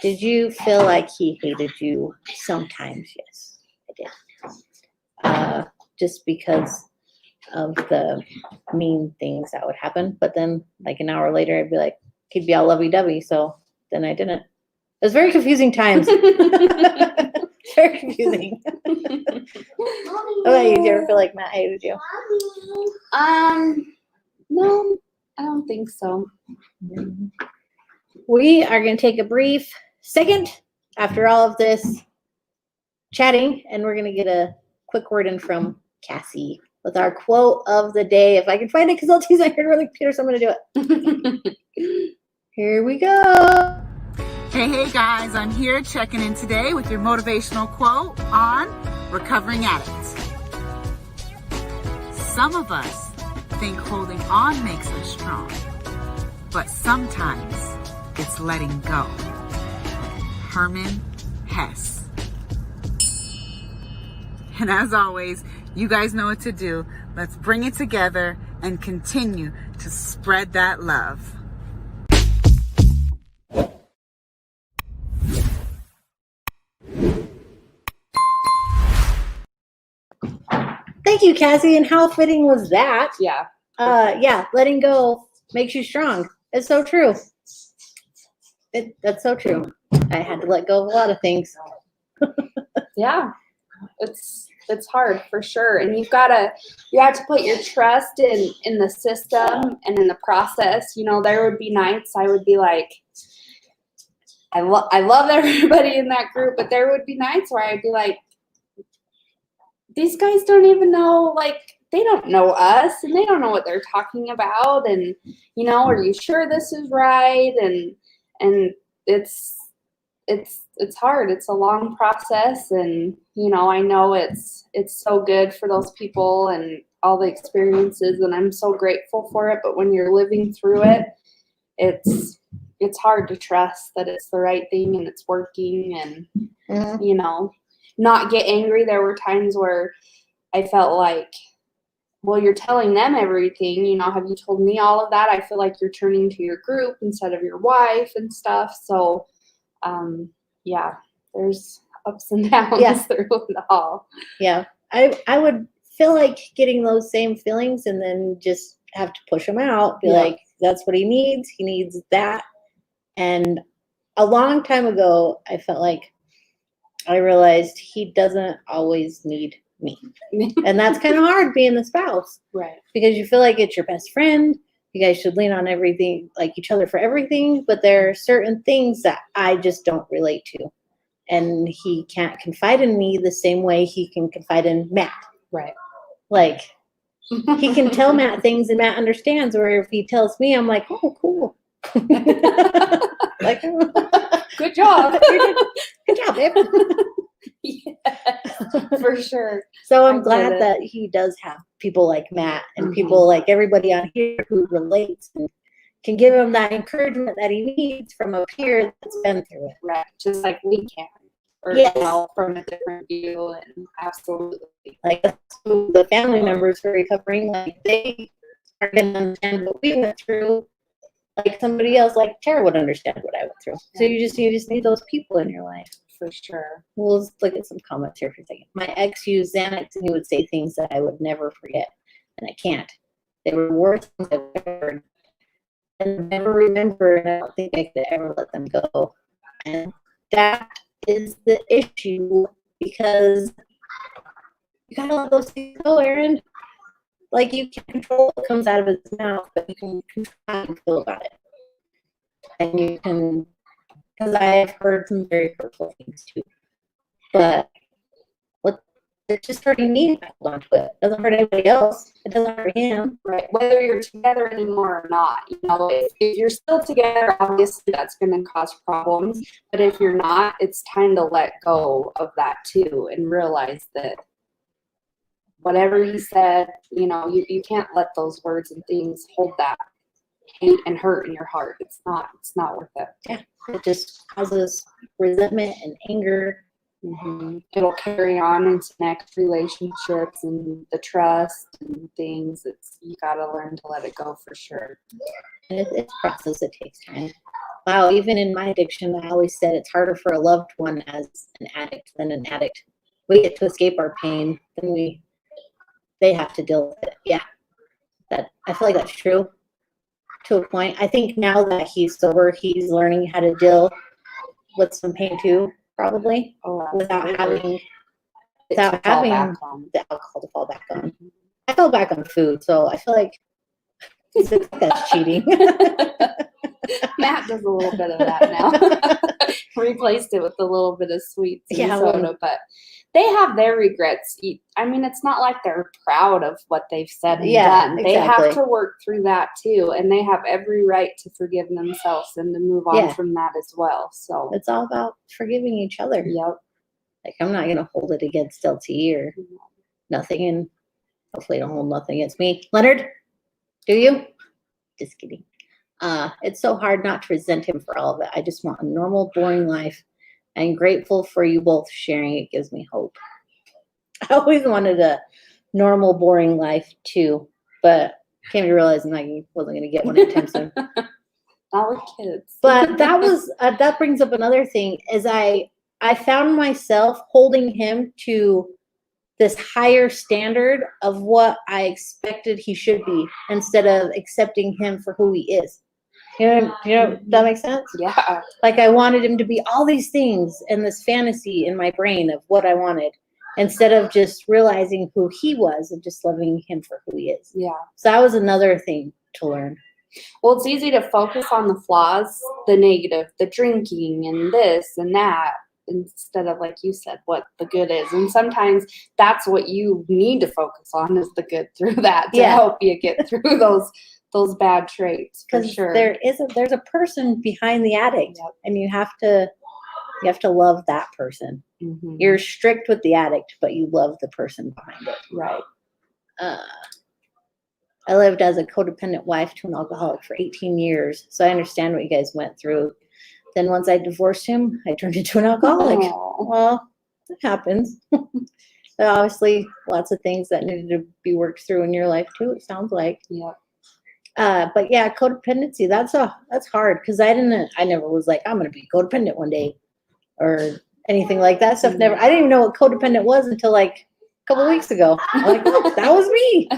Did you feel like he hated you? Sometimes, yes, I did. Just because of the mean things that would happen. But then, like an hour later, I'd be like, he'd be all lovey-dovey. So then I didn't. It was very confusing times. Very confusing. How about you? Do you ever feel like Matt hated you?
No, I don't think so.
We are going to take a brief second after all of this chatting, and we're going to get a quick word in from Cassie with our quote of the day. If I can find it, because LT's not here to the computer, so I'm going to do it. Here we go.
Hey guys, I'm here checking in today with your motivational quote on recovering addicts. Some of us think holding on makes us strong, but sometimes it's letting go. Herman Hesse. And as always, you guys know what to do. Let's bring it together and continue to spread that love.
Thank you, Cassie. And how fitting was that?
Yeah.
Letting go makes you strong. It's so true. That's so true. I had to let go of a lot of things.
Yeah. It's hard for sure. And you have to put your trust in the system and in the process. You know, there would be nights I would be like, I love everybody in that group, but there would be nights where I'd be like, these guys don't even know, like, they don't know us and they don't know what they're talking about. And, you know, are you sure this is right? And it's hard. It's a long process. And, you know, I know it's so good for those people and all the experiences, and I'm so grateful for it. But when you're living through it, it's hard to trust that it's the right thing and it's working and, you know, not get angry. There were times where I felt like, well, you're telling them everything, you know, have you told me all of that? I feel like you're turning to your group instead of your wife and stuff. So, there's ups and downs through it all. Yeah. I would feel like getting those same feelings and then just have to push them out. Be like, that's what he needs. He needs that. And a long time ago, I felt like I realized he doesn't always need me. And that's kind of hard being the spouse. Right. Because you feel like it's your best friend. You guys should lean on everything, like each other for everything. But there are certain things that I just don't relate to. And he can't confide in me the same way he can confide in Matt. Right. Like, he can tell Matt things and Matt understands. Or if he tells me, I'm like, oh, cool. Like, good job.
Good job, babe.
Yes, for sure.
So I'm glad that he does have people like Matt and people like everybody on here who relates and can give him that encouragement that he needs from a peer that's been through it.
Right. Just like we can. Or, you know, from a different view. And absolutely.
Like the family members who are recovering, like they are going to understand what we went through. Like somebody else, like Tara, would understand what I went through. So you just need those people in your life. For sure. We'll look at some comments here for a second. My ex used Xanax and he would say things that I would never forget. And I can't. They were worse things I've ever heard. And I never remember, and I don't think I could ever let them go. And that is the issue, because you gotta let those things go, Aaron. Like, you can't control what comes out of his mouth, but you can control how you feel about it. And you can, because I've heard some very hurtful things too. But what it's just hurting me if I hold on to it. It doesn't hurt anybody else. It doesn't hurt him.
Right. Whether you're together anymore or not, if you're still together, obviously that's going to cause problems. But if you're not, it's time to let go of that too and realize that whatever he said, you can't let those words and things hold that hate and hurt in your heart. It's not worth it.
Yeah. It just causes resentment and anger.
Mm-hmm. It'll carry on into next relationships and the trust and things. You got to learn to let it go for sure.
And it's a process. It takes time. Wow. Even in my addiction, I always said it's harder for a loved one as an addict than an addict. We get to escape our pain, then they have to deal with it. Yeah. I feel like that's true to a point. I think now that he's sober, he's learning how to deal with some pain too. Probably without having the alcohol to fall back on. I fell back on food, so I feel like that's cheating.
Matt does a little bit of that now. Replaced it with a little bit of sweets and soda, but they have their regrets. I mean, it's not like they're proud of what they've said and done. They have to work through that too, and they have every right to forgive themselves and to move on from that as well. So
it's all about forgiving each other.
Yep.
Like, I'm not going to hold it against LT or nothing, and hopefully don't hold nothing against me. Leonard, do you? Just kidding. It's so hard not to resent him for all of it. I just want a normal, boring life. I'm grateful for you both sharing. It gives me hope. I always wanted a normal, boring life too, but came to realize I wasn't going to get one anytime soon.
Not with kids.
But that brings up another thing. Is I found myself holding him to this higher standard of what I expected he should be, instead of accepting him for who he is. You know, that makes sense?
Yeah.
Like, I wanted him to be all these things and this fantasy in my brain of what I wanted, instead of just realizing who he was and just loving him for who he is.
Yeah.
So that was another thing to learn.
Well, it's easy to focus on the flaws, the negative, the drinking and this and that, instead of, like you said, what the good is. And sometimes that's what you need to focus on, is the good through that to help you get through those bad traits, for sure.
There's a person behind the addict, and you have to love that person. Mm-hmm. You're strict with the addict, but you love the person behind it.
Right.
I lived as a codependent wife to an alcoholic for 18 years, so I understand what you guys went through. Then once I divorced him, I turned into an alcoholic. Well, it happens. Obviously, lots of things that needed to be worked through in your life too, it sounds like.
Yeah.
But yeah, codependency, that's hard, because I never was like, I'm going to be codependent one day or anything like that stuff. Never. I didn't even know what codependent was until like a couple of weeks ago. I'm like, oh, that was me.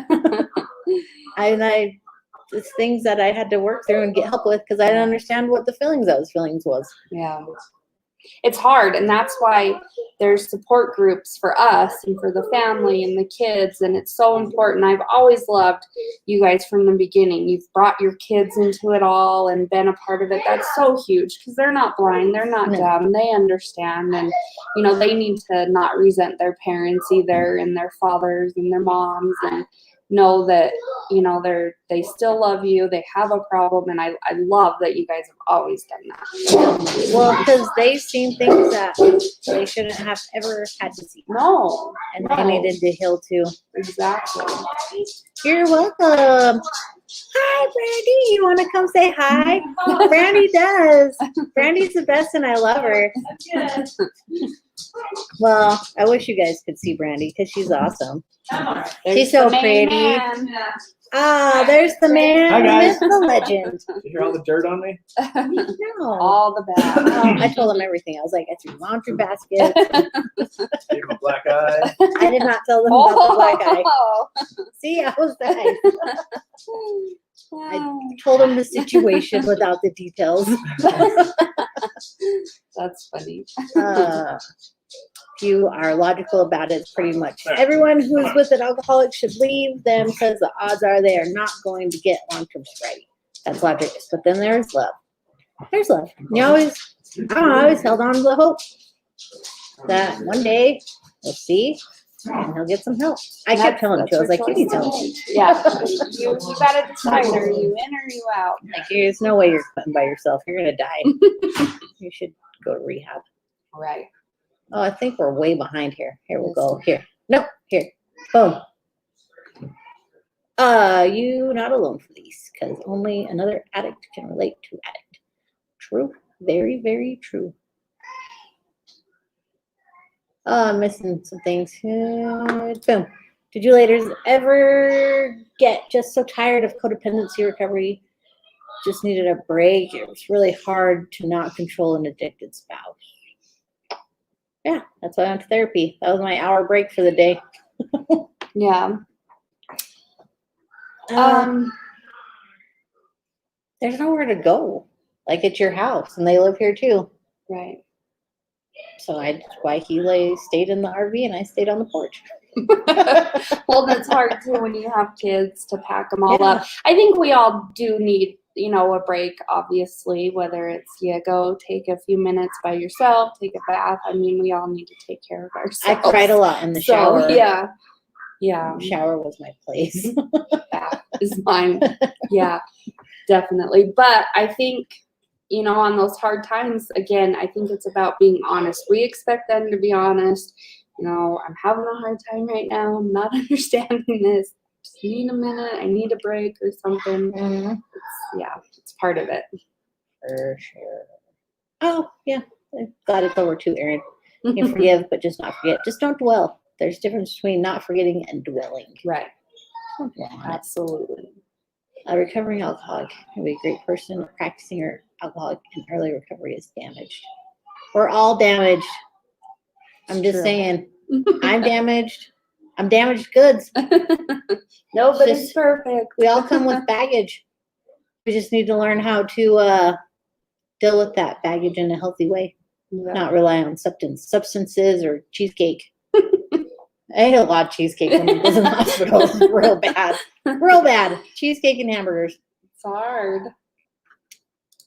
It's things that I had to work through and get help with, because I didn't understand what the feelings was.
Yeah. It's hard, and that's why there's support groups for us and for the family and the kids, and it's so important. I've always loved you guys from the beginning. You've brought your kids into it all and been a part of it. That's so huge, because they're not blind, they're not dumb, they understand, and they need to not resent their parents either, and their fathers and their moms, and know that they still love you, they have a problem, and I love that you guys have always done that.
Well, because they've seen things that they shouldn't have ever had to see.
No.
They needed to heal too.
Exactly.
You're welcome. Hi, Brandy. You want to come say hi? Brandy does. Brandy's the best, and I love her. Well, I wish you guys could see Brandy, because she's awesome. She's so pretty. There's the man,
Hi,
the
guys.
myth, the legend.
You hear all the dirt on me?
No.
All the bad.
I told him everything. I was like, I threw laundry baskets.
Gave him a black eye.
I did not tell them about the black eye. See, I was nice. I told him the situation without the details.
That's funny.
If you are logical about it, pretty much everyone who is with an alcoholic should leave them, because the odds are they are not going to get long-term sobriety. That's logic. But then there's love. There's love. I always held on to the hope. that one day we'll see and he'll get some help. I kept telling him to. I was like, you need help.
Yeah, you gotta decide, are you in or are you out?
Like, there's no way you're putting by yourself. You're gonna die. You should go to rehab.
Right.
Oh, I think we're way behind here. Here we'll go. Here. Nope. Here. Boom. You not alone, Felice, because only another addict can relate to addict. True. Very, very true. I'm missing some things. Boom. Did you ladies ever get just so tired of codependency recovery? Just needed a break. It was really hard to not control an addicted spouse. Yeah, that's why I went to therapy. That was my hour break for the day.
Yeah.
There's nowhere to go. Like, it's your house, and they live here too.
Right.
So why he stayed in the RV and I stayed on the porch.
Well, that's hard too when you have kids to pack them all up. I think we all do need, a break, obviously, whether it's you go take a few minutes by yourself, take a bath. I mean, we all need to take care of ourselves.
I cried a lot in the shower.
Yeah. Yeah.
Shower was my place.
Bath is mine. Yeah, definitely. But I think, on those hard times, again, I think it's about being honest. We expect them to be honest. I'm having a hard time right now. I'm not understanding this. Just need a minute. I need a break or something.
Mm-hmm.
It's part of it.
For sure. Oh, yeah. I'm glad it's over too, Erin. You can forgive, but just not forget. Just don't dwell. There's a difference between not forgetting and dwelling.
Right.
Don't dwell on it.
Absolutely.
A recovering alcoholic can be a great person. Practicing or alcoholic in early recovery is damaged. We're all damaged. I'm just saying. I'm damaged. I'm damaged goods.
Nobody's perfect.
We all come with baggage. We just need to learn how to deal with that baggage in a healthy way.
Yeah.
Not rely on substances or cheesecake. I ate a lot of cheesecake when I was in the hospital. Real bad. Real bad. Cheesecake and hamburgers.
It's hard.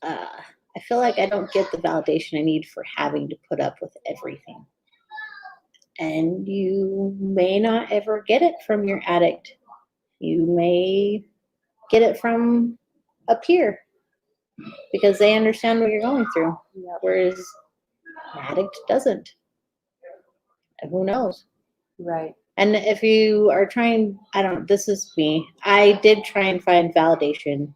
I feel like I don't get the validation I need for having to put up with everything. And you may not ever get it from your addict. You may get it from a peer because they understand what you're going through.
Yep.
Whereas an addict doesn't. And who knows?
Right.
And if you are trying, this is me. I did try and find validation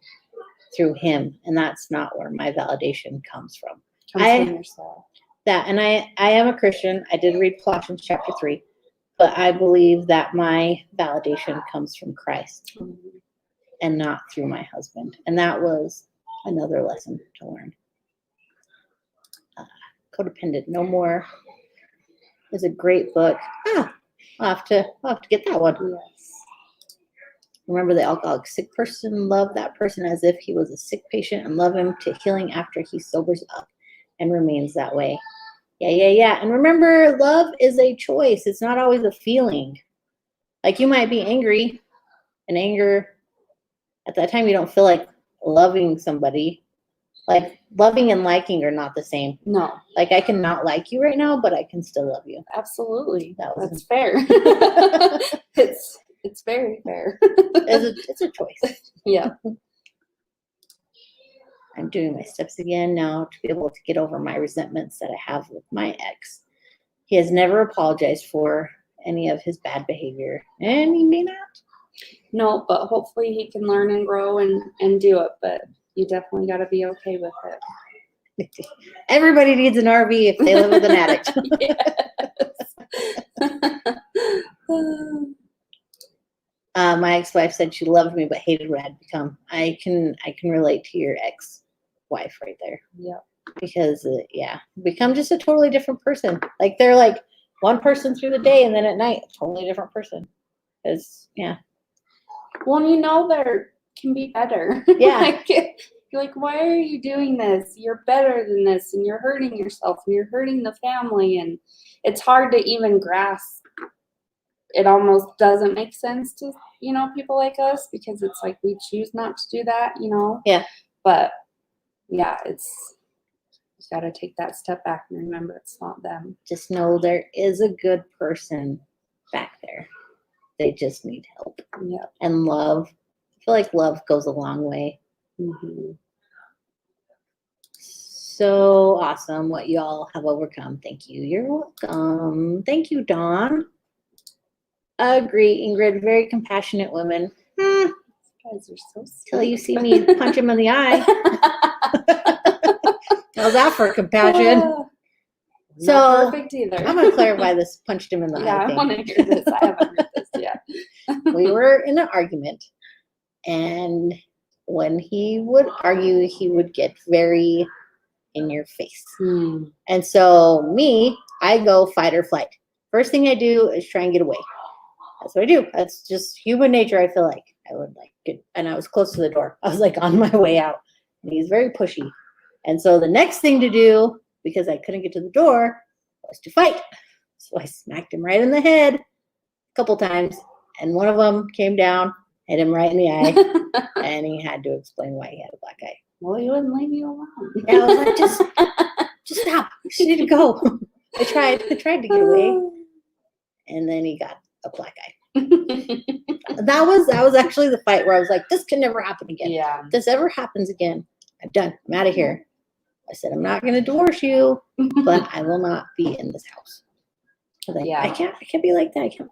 through him, and that's not where my validation comes from.
Comes from yourself.
And I am a Christian. I did read Colossians chapter 3, but I believe that my validation comes from Christ and not through my husband. And that was another lesson to learn. Codependent No More is a great book. I'll have to get that one.
Yes.
Remember, the alcoholic sick person, love that person as if he was a sick patient and love him to healing after he sobers up and remains that way. Yeah. And remember, love is a choice. It's not always a feeling. Like, you might be angry, and anger, at that time, you don't feel like loving somebody. Like, loving and liking are not the same.
No.
Like, I can not like you right now, but I can still love you.
Absolutely.
That's
fair. It's very fair.
It's a choice.
Yeah.
I'm doing my steps again now to be able to get over my resentments that I have with my ex. He has never apologized for any of his bad behavior, and he may not.
No, but hopefully he can learn and grow and do it. But you definitely got to be okay with it.
Everybody needs an RV if they live with an addict. My ex-wife said she loved me but hated what I'd become. I can relate to your ex-wife right there.
Yeah.
Because become just a totally different person. Like, they're like one person through the day, and then at night, a totally different person.
Well, there can be better.
Yeah.
You're like, why are you doing this? You're better than this, and you're hurting yourself, and you're hurting the family, and it's hard to even grasp. It almost doesn't make sense to, people like us, because it's like we choose not to do that,
Yeah.
But, yeah, it's got to take that step back and remember it's not them.
Just know there is a good person back there. They just need help
Yep.
and love. I feel like love goes a long way.
Mm-hmm.
So awesome what y'all have overcome. Thank you. You're welcome. Thank you, Dawn. Agree, Ingrid. Very compassionate women.
You guys are so sweet.
Till you see me punch him in the eye. How's that for compassion?
Not
So
perfect either.
I'm going to clarify this punched him in the
Yeah,
eye
I
thing.
want to hear this. I haven't heard this yet.
We were in an argument, and when he would argue, he would get very in your face. And so I go fight or flight. First thing I do is try and get away. That's what I do. That's just human nature. I feel like I would like get, and I was close to the door. I was like on my way out, and he's very pushy. And so the next thing to do, because I couldn't get to the door, was to fight. So I smacked him right in the head a couple times, and one of them came down, hit him right in the eye, and he had to explain why he had a black eye.
Well, he wouldn't leave you alone.
And I was like, just stop. You need to go. I tried to get away, and then he got a black eye. That was actually the fight where I was like, this can never happen again.
Yeah.
If this ever happens again, I'm done. I'm out of here. I said, I'm not going to divorce you, but I will not be in this house. Like,
Yeah.
I can't be like that. I can't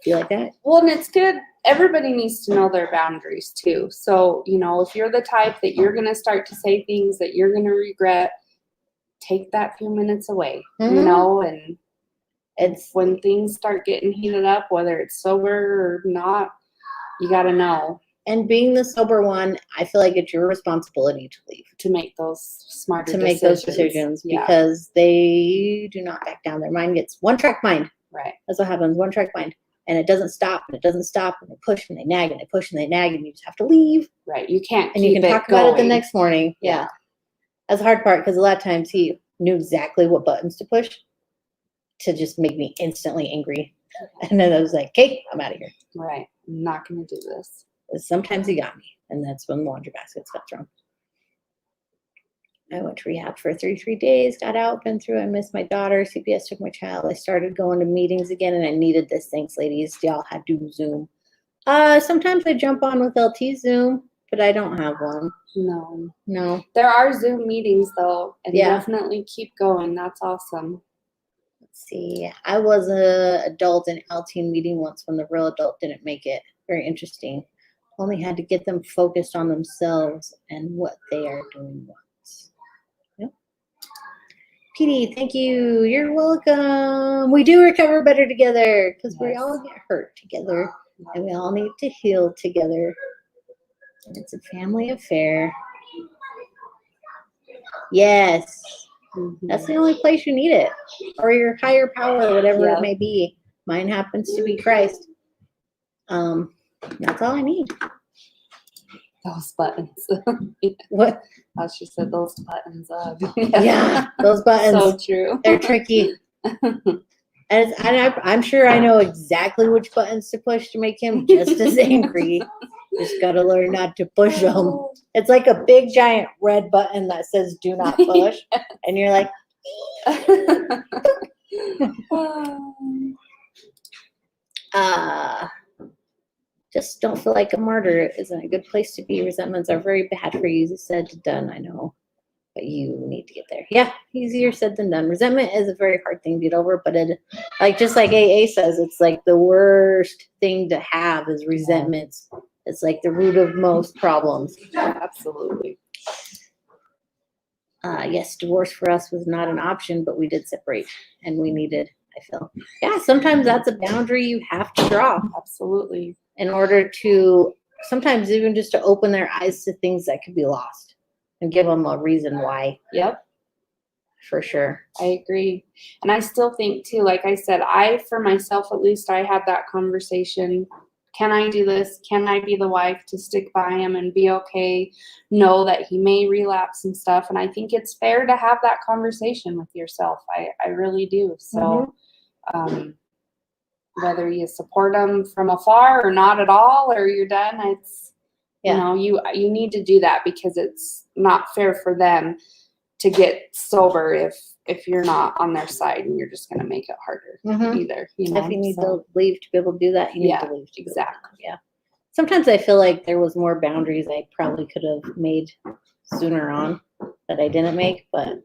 be like that.
Well, and it's good. Everybody needs to know their boundaries too. So, if you're the type that you're going to start to say things that you're going to regret, take that few minutes away, and
It's
when things start getting heated up, whether it's sober or not, you got to know.
And being the sober one, I feel like it's your responsibility to leave.
To make those smarter
To make those decisions
Yeah.
because they do not back down. Their mind gets one-track mind.
Right.
That's what happens, one-track mind. And it doesn't stop, and it doesn't stop, and they push, and they nag, and they push, and they nag, and you just have to leave.
Right. You can't
And you
keep
can talk about it the
going.
next morning. Yeah. That's the hard part, because a lot of times he knew exactly what buttons to push to just make me instantly angry. And then I was like, okay, I'm out of here.
Right. I'm not going to do this.
Sometimes he got me, and that's when the laundry baskets got thrown. I went to rehab for 33 days, got out, been through. I missed my daughter. CPS took my child. I started going to meetings again, and I needed this. Thanks, ladies. Y'all had to Zoom. Sometimes I jump on with LT Zoom, but I don't have one. No.
There are Zoom meetings though, and
Yeah.
definitely keep going. That's awesome.
Let's see. I was an adult in LT meeting once when the real adult didn't make it. Very interesting. Only had to get them focused on themselves and what they are doing once. Yep. PD, thank you. You're welcome. We do recover better together because we
Yes.
all get hurt together and we all need to heal together. And it's a family affair. Yes.
Mm-hmm.
That's the only place you need it. Or your higher power, whatever
Yeah.
it may be. Mine happens to be Christ. That's all I need.
Those buttons.
What?
As she said, those buttons up.
Yeah, those buttons.
So true.
They're tricky. And I'm sure I know exactly which buttons to push to make him just as angry. Just got to learn not to push them. It's like a big giant red button that says do not push. And you're like, just don't feel like a martyr isn't a good place to be. Resentments are very bad for you. Easier said than done, I know. But you need to get there. Yeah, easier said than done. Resentment is a very hard thing to get over, but it, like just like AA says, it's like the worst thing to have is resentments. It's like the root of most problems.
Absolutely.
Yes, divorce for us was not an option, but we did separate, and we needed, I feel. Yeah, sometimes that's a boundary you have to draw
Absolutely.
in order to, sometimes even just to open their eyes to things that could be lost and give them a reason why.
Yep.
For sure.
I agree. And I still think too, like I said, for myself at least, I had that conversation. Can I do this? Can I be the wife to stick by him and be okay? Know that he may relapse and stuff. And I think it's fair to have that conversation with yourself. I really do. So whether you support him from afar or not at all, or you're done, it's, you know, you need to do that because it's not fair for them. to get sober if you're not on their side, and you're just going to make it harder
Mhm.
either. You know,
If you need
so,
to leave to be able to do that, you need
Yeah,
to leave. To be able to do
exactly.
that. Yeah. Sometimes I feel like there was more boundaries I probably could have made sooner on that I didn't make, but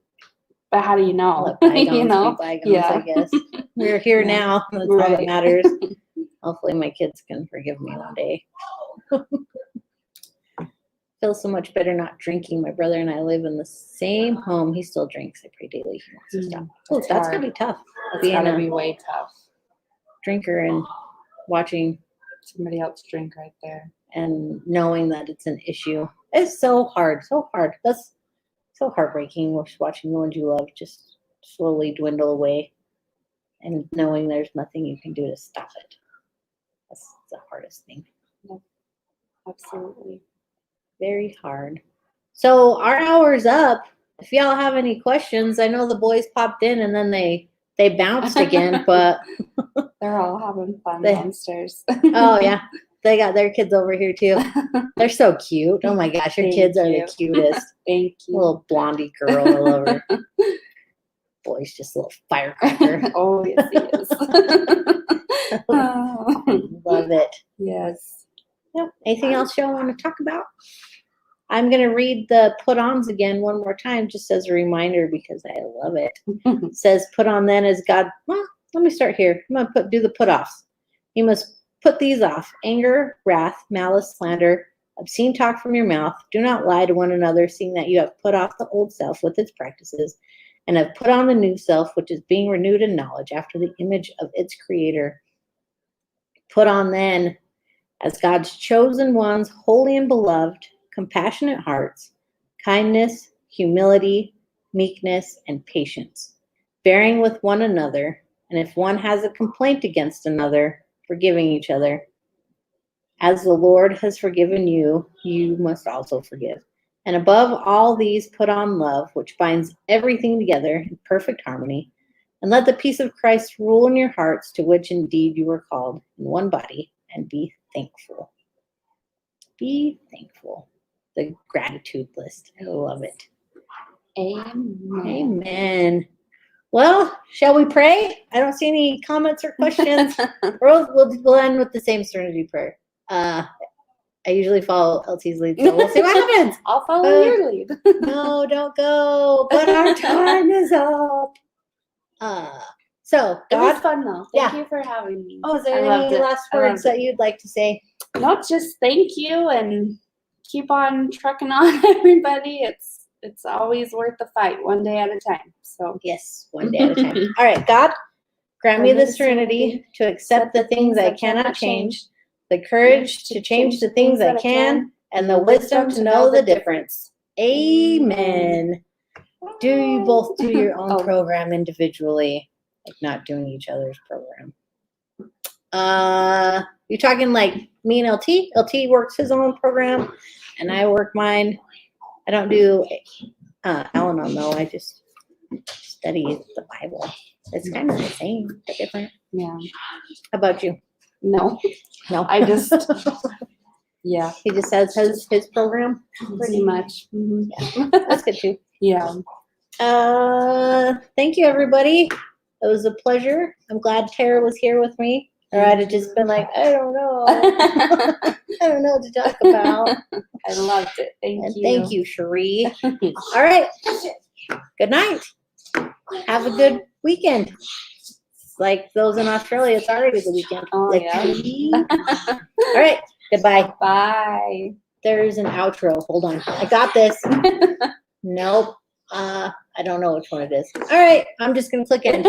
But how do you know?
let bygones
You know?
be bygones,
Yeah.
I guess. We're here
Yeah.
now. That's all that
Right.
matters. Hopefully my kids can forgive me one day. Feels so much better not drinking. My brother and I live in the same home. He still drinks. I pray daily. He wants to stop. Oh,
That's
that's
hard.
gonna be tough.
It's
Being
gotta
a
be way tough.
drinker and watching
Somebody else drink right there.
and knowing that it's an issue. It's so hard. So hard. That's so heartbreaking. Watching the ones you love just slowly dwindle away and knowing there's nothing you can do to stop it. That's the hardest thing.
Absolutely.
Very hard. So our hour's up. If y'all have any questions, I know the boys popped in and then they bounced again, but
They're all having fun
They-
downstairs.
oh yeah, they got their kids over here too. They're so cute. Oh my gosh, your
Thank
kids are
you.
the cutest.
Thank you.
Little blondie girl all over. Boy's just a little firecracker.
Oh, yes, he is.
Love it.
Yes.
Yep. Anything else y'all want to talk about? I'm going to read the put-ons again one more time just as a reminder because I love it. It says, put on then as God. Well, let me start here. I'm going to do the put-offs. You must put these off: anger, wrath, malice, slander, obscene talk from your mouth. Do not lie to one another, seeing that you have put off the old self with its practices and have put on the new self, which is being renewed in knowledge after the image of its creator. Put on then as God's chosen ones, holy and beloved, compassionate hearts, kindness, humility, meekness, and patience, bearing with one another, and if one has a complaint against another, forgiving each other. As the Lord has forgiven you, you must also forgive. And above all these, put on love, which binds everything together in perfect harmony. And let the peace of Christ rule in your hearts, to which indeed you were called in one body, and be thankful. Be thankful. The gratitude list. I love it.
Amen.
Amen. Well, shall we pray? I don't see any comments or questions. We'll end with the same serenity prayer. I usually follow LT's lead, so we'll see what happens.
I'll follow your lead.
No, don't go. But our time is up. So
It was
God.
fun though. Thank you for having me.
Oh, is there
I loved
any
it.
last
I
words
loved
that
it.
you'd like to say?
No, just thank you and keep on trucking on, everybody. It's always worth the fight, one day at a time. So
Yes, one day at a time. All right, God, grant me the serenity to accept the things I cannot change, the courage to change the things I can, and the wisdom to know the difference. Amen. Do you both do your own program individually, like not doing each other's program? You're talking like me and LT? LT works his own program, and I work mine. I don't do Al-Anon though. I just study the Bible. It's kind of the same, but different.
yeah.
How about you?
No.
No,
I just yeah,
he just has his program.
pretty much. Mhm.
That's good too.
Yeah.
Thank you, everybody. It was a pleasure. I'm glad Tara was here with me, or I'd have just been like, I don't know. I don't know what to talk about.
I loved it. Thank
And
you.
thank you, Cherie. All right. Good night. Have a good weekend. Like those in Australia, it's already the weekend.
Oh,
Like
yeah.
me. All right. Goodbye.
Bye.
There's an outro. Hold on. I got this. Nope. I don't know which one it is. All right. I'm just going to click end.